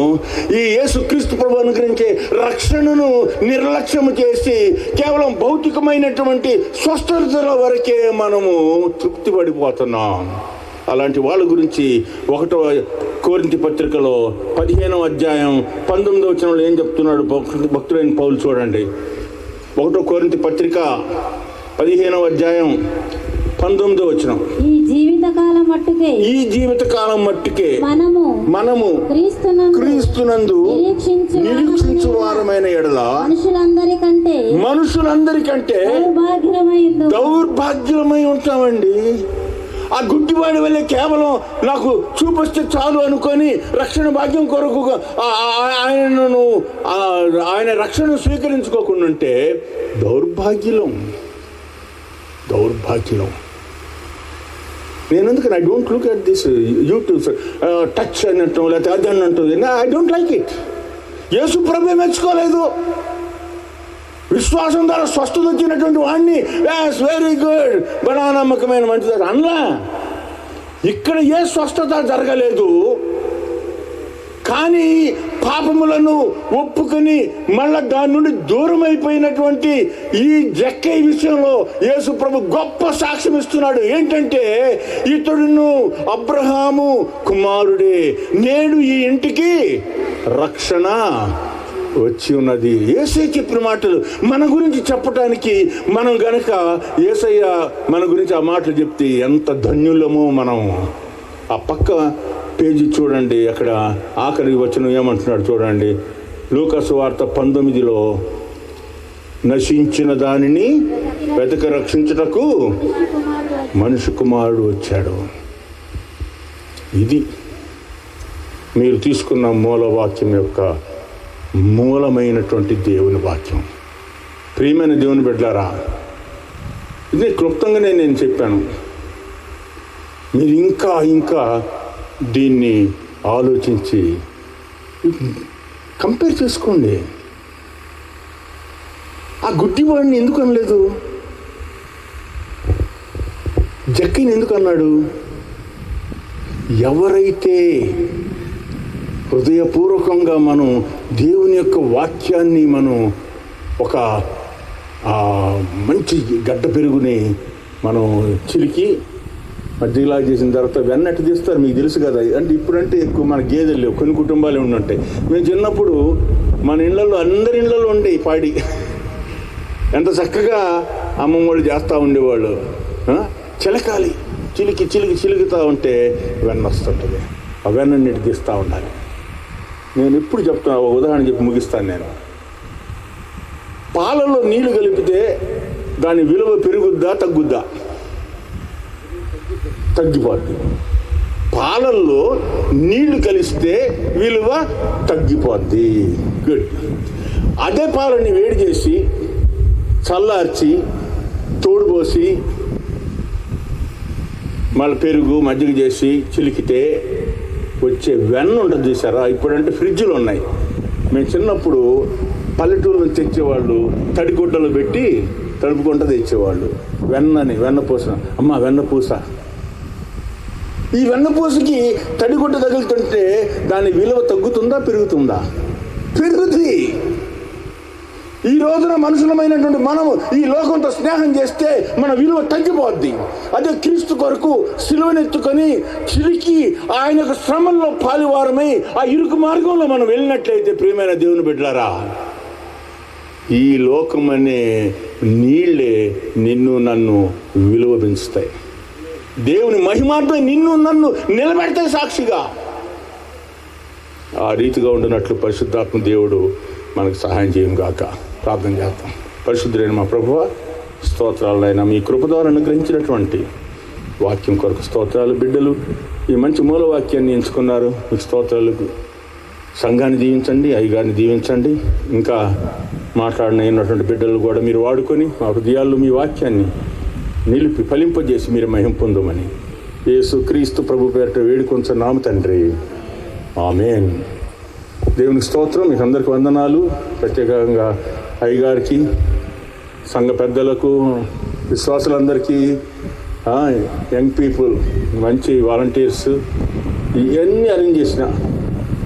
ఈ యేసుక్రీస్తు ప్రభు అనుగ్రహించే రక్షణను నిర్లక్ష్యం చేసి కేవలం భౌతికమైనటువంటి స్వస్థతల వరకే మనము తృప్తి పడిపోతున్నాం. అలాంటి వాళ్ళ గురించి 1వ కొరింథీ పత్రికలో 15వ అధ్యాయం 19వ వచనంలో ఏం చెప్తున్నాడు భక్తుడైన పౌలు చూడండి. 1వ కొరింథీ పత్రిక 15వ అధ్యాయం 19వ వచనం, ఈ జీవితకాలం మట్టుకే మనము క్రీస్తునందు నిరీక్షించు వారమైన ఎడల మనుషులందరికంటే దౌర్భాగ్యమై ఉంటామండి. ఆ గుడ్డివాడి వల్లే కేవలం నాకు చూపిస్తే చాలు అనుకొని రక్షణ భాగ్యం కొరకు ఆయన రక్షణ స్వీకరించుకోకుండా ఉంటే దౌర్భాగ్యం. నేను ఎందుకని I don't look at this YouTube touch అన్నట్టు లేకపోతే అది అన్నట్టు ఐ డోంట్ లైక్ ఇట్. యేసు ప్రభు మెచ్చుకోలేదు. విశ్వాసం ద్వారా స్వస్థత వచ్చినటువంటి వాడిని వెరీ గుడ్, బడా నమ్మకమైన మంచిది అనలా. ఇక్కడ ఏ స్వస్థత జరగలేదు, కానీ పాపములను ఒప్పుకొని మళ్ళా దాని నుండి దూరం అయిపోయినటువంటి ఈ జక్కయ్య విషయంలో యేసు ప్రభు గొప్ప సాక్ష్యం ఇస్తున్నాడు. ఏంటంటే, ఇతడును అబ్రహాము కుమారుడే, నేడు ఈ ఇంటికి రక్షణ వచ్చి ఉన్నది. యేసయ్య చెప్పిన మాటలు మన గురించి చెప్పటానికి మనం గనక యేసయ్య మన గురించి ఆ మాటలు చెప్తే ఎంత ధన్యులమో మనం. ఆ పక్క పేజీ చూడండి, అక్కడ ఆఖరి వచనం ఏమంటున్నాడు చూడండి. లూకాసు వార్త 19లో నశించిన దానిని వెతక రక్షించుటకు మనుష్య కుమారుడు వచ్చాడు. ఇది మీరు తీసుకున్న మూలవాక్యం యొక్క మూలమైనటువంటి దేవుని వాక్యం. ప్రియమైన దేవుని బిడ్డలారా, ఇది క్లుప్తంగానే నేను చెప్పాను. మీరు ఇంకా దీన్ని ఆలోచించి కంపేర్ చేసుకోండి. ఆ గుడ్డివాడిని ఎందుకు అనలేదు? జక్కీని ఎందుకు అన్నాడు? ఎవరైతే హృదయపూర్వకంగా మనం దేవుని యొక్క వాక్యాన్ని మనం ఒక మంచి గడ్డ పెరుగుని మనం చిలికి మధ్యలా చేసిన తర్వాత వెన్నట్టు తీస్తారు, మీకు తెలుసు కదా. అంటే ఇప్పుడంటే ఎక్కువ మన గేదెలు లేవు, కొన్ని కుటుంబాలు ఉండుంటాయి. మేము చిన్నప్పుడు మన ఇళ్లలో అందరి ఇళ్లలో ఉండే పాడి ఎంత చక్కగా అమ్మమ్మ వాళ్ళు చేస్తూ ఉండేవాళ్ళు. చిలకాలి, చిలికి చిలికి చిలుకుతూ ఉంటే వెన్న వస్తుంటుంది. ఆ వెన్నన్నిటి తీస్తూ ఉండాలి. నేను ఎప్పుడు చెప్తున్నా, ఒక ఉదాహరణ చెప్పి ముగిస్తాను. నేను పాలలో నీళ్లు కలిపితే దాని విలువ పెరుగుద్దా తగ్గుద్దా? తగ్గిపోద్ది. పాలల్లో నీళ్లు కలిస్తే విలువ తగ్గిపోద్ది. గుడ్. అదే పాలని వేడి చేసి చల్లార్చి తోడుపోసి మళ్ళీ పెరుగు మజ్జిగ చేసి చిలికితే వచ్చే వెన్న ఉంటుంది చూసారా. ఇప్పుడంటే ఫ్రిడ్జ్లు ఉన్నాయి. మేము చిన్నప్పుడు పల్లెటూరు నుంచి తెచ్చేవాళ్ళు తడిగుడ్డలు పెట్టి తడుపుకుంటూ తెచ్చేవాళ్ళు వెన్నపూస. అమ్మ వెన్నపూస. ఈ వెన్నపూసకి తడిగుడ్డ తగులుతుంటే దాని విలువ తగ్గుతుందా పెరుగుతుందా? పెరుగుతుంది. ఈ రోజున మనుషులమైనటువంటి మనము ఈ లోకంతో స్నేహం చేస్తే మన విలువ తగ్గిపోద్ది. అదే క్రీస్తు కొరకు సిలువనెత్తుకొని చిలికి ఆయన యొక్క శ్రమంలో పాలువారమై ఆ ఇరుకు మార్గంలో మనం వెళ్ళినట్లయితే, ప్రియమైన దేవుని బిడ్డలారా, ఈ లోకం అనే నీళ్ళే నిన్ను నన్ను విలువ పెంచుతాయి. దేవుని మహిమార్థం నిన్ను నన్ను నిలబెడతాయి సాక్షిగా. ఆ రీతిగా ఉండినట్లు పరిశుద్ధాత్మ దేవుడు మనకు సహాయం చేయం గాక. ప్రార్థన చేద్దాం. పరిశుద్ధులైన మా ప్రభువా, స్తోత్రాలైనా మీ కృప ద్వారా అనుగ్రహించినటువంటి వాక్యం కొరకు స్తోత్రాలు. బిడ్డలు ఈ మంచి మూల వాక్యాన్ని ఎంచుకున్నారు. మీకు స్తోత్రాలకు. సంఘాన్ని దీవించండి, అయ్యగారిని దీవించండి. ఇంకా మాట్లాడినటువంటి బిడ్డలు కూడా మీరు వాడుకొని మా హృదయాల్లో మీ వాక్యాన్ని నిలిపి ఫలింపజేసి మీరు మహిమ పొందమని యేసు క్రీస్తు ప్రభు పేరిట వేడుకొంచున్నాము తండ్రి. ఆమేన్. దేవునికి స్తోత్రం. మీకు అందరికీ వందనాలు. ప్రత్యేకంగా అయ్యగారికి, సంఘ పెద్దలకు, విశ్వాసులందరికీ, యంగ్ పీపుల్, మంచి వాలంటీర్స్, ఇవన్నీ అరేంజ్ చేసిన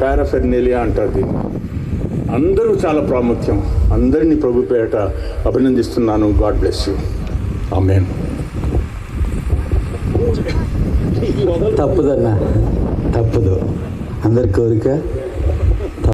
పారాఫెర్నేలియా అంటారు దీన్ని. అందరూ చాలా ప్రాముఖ్యం. అందరినీ ప్రభు పేరిట అభినందిస్తున్నాను. God bless you. ఆమేన్. తప్పదన్నా, తప్పదు. అందరి కోరిక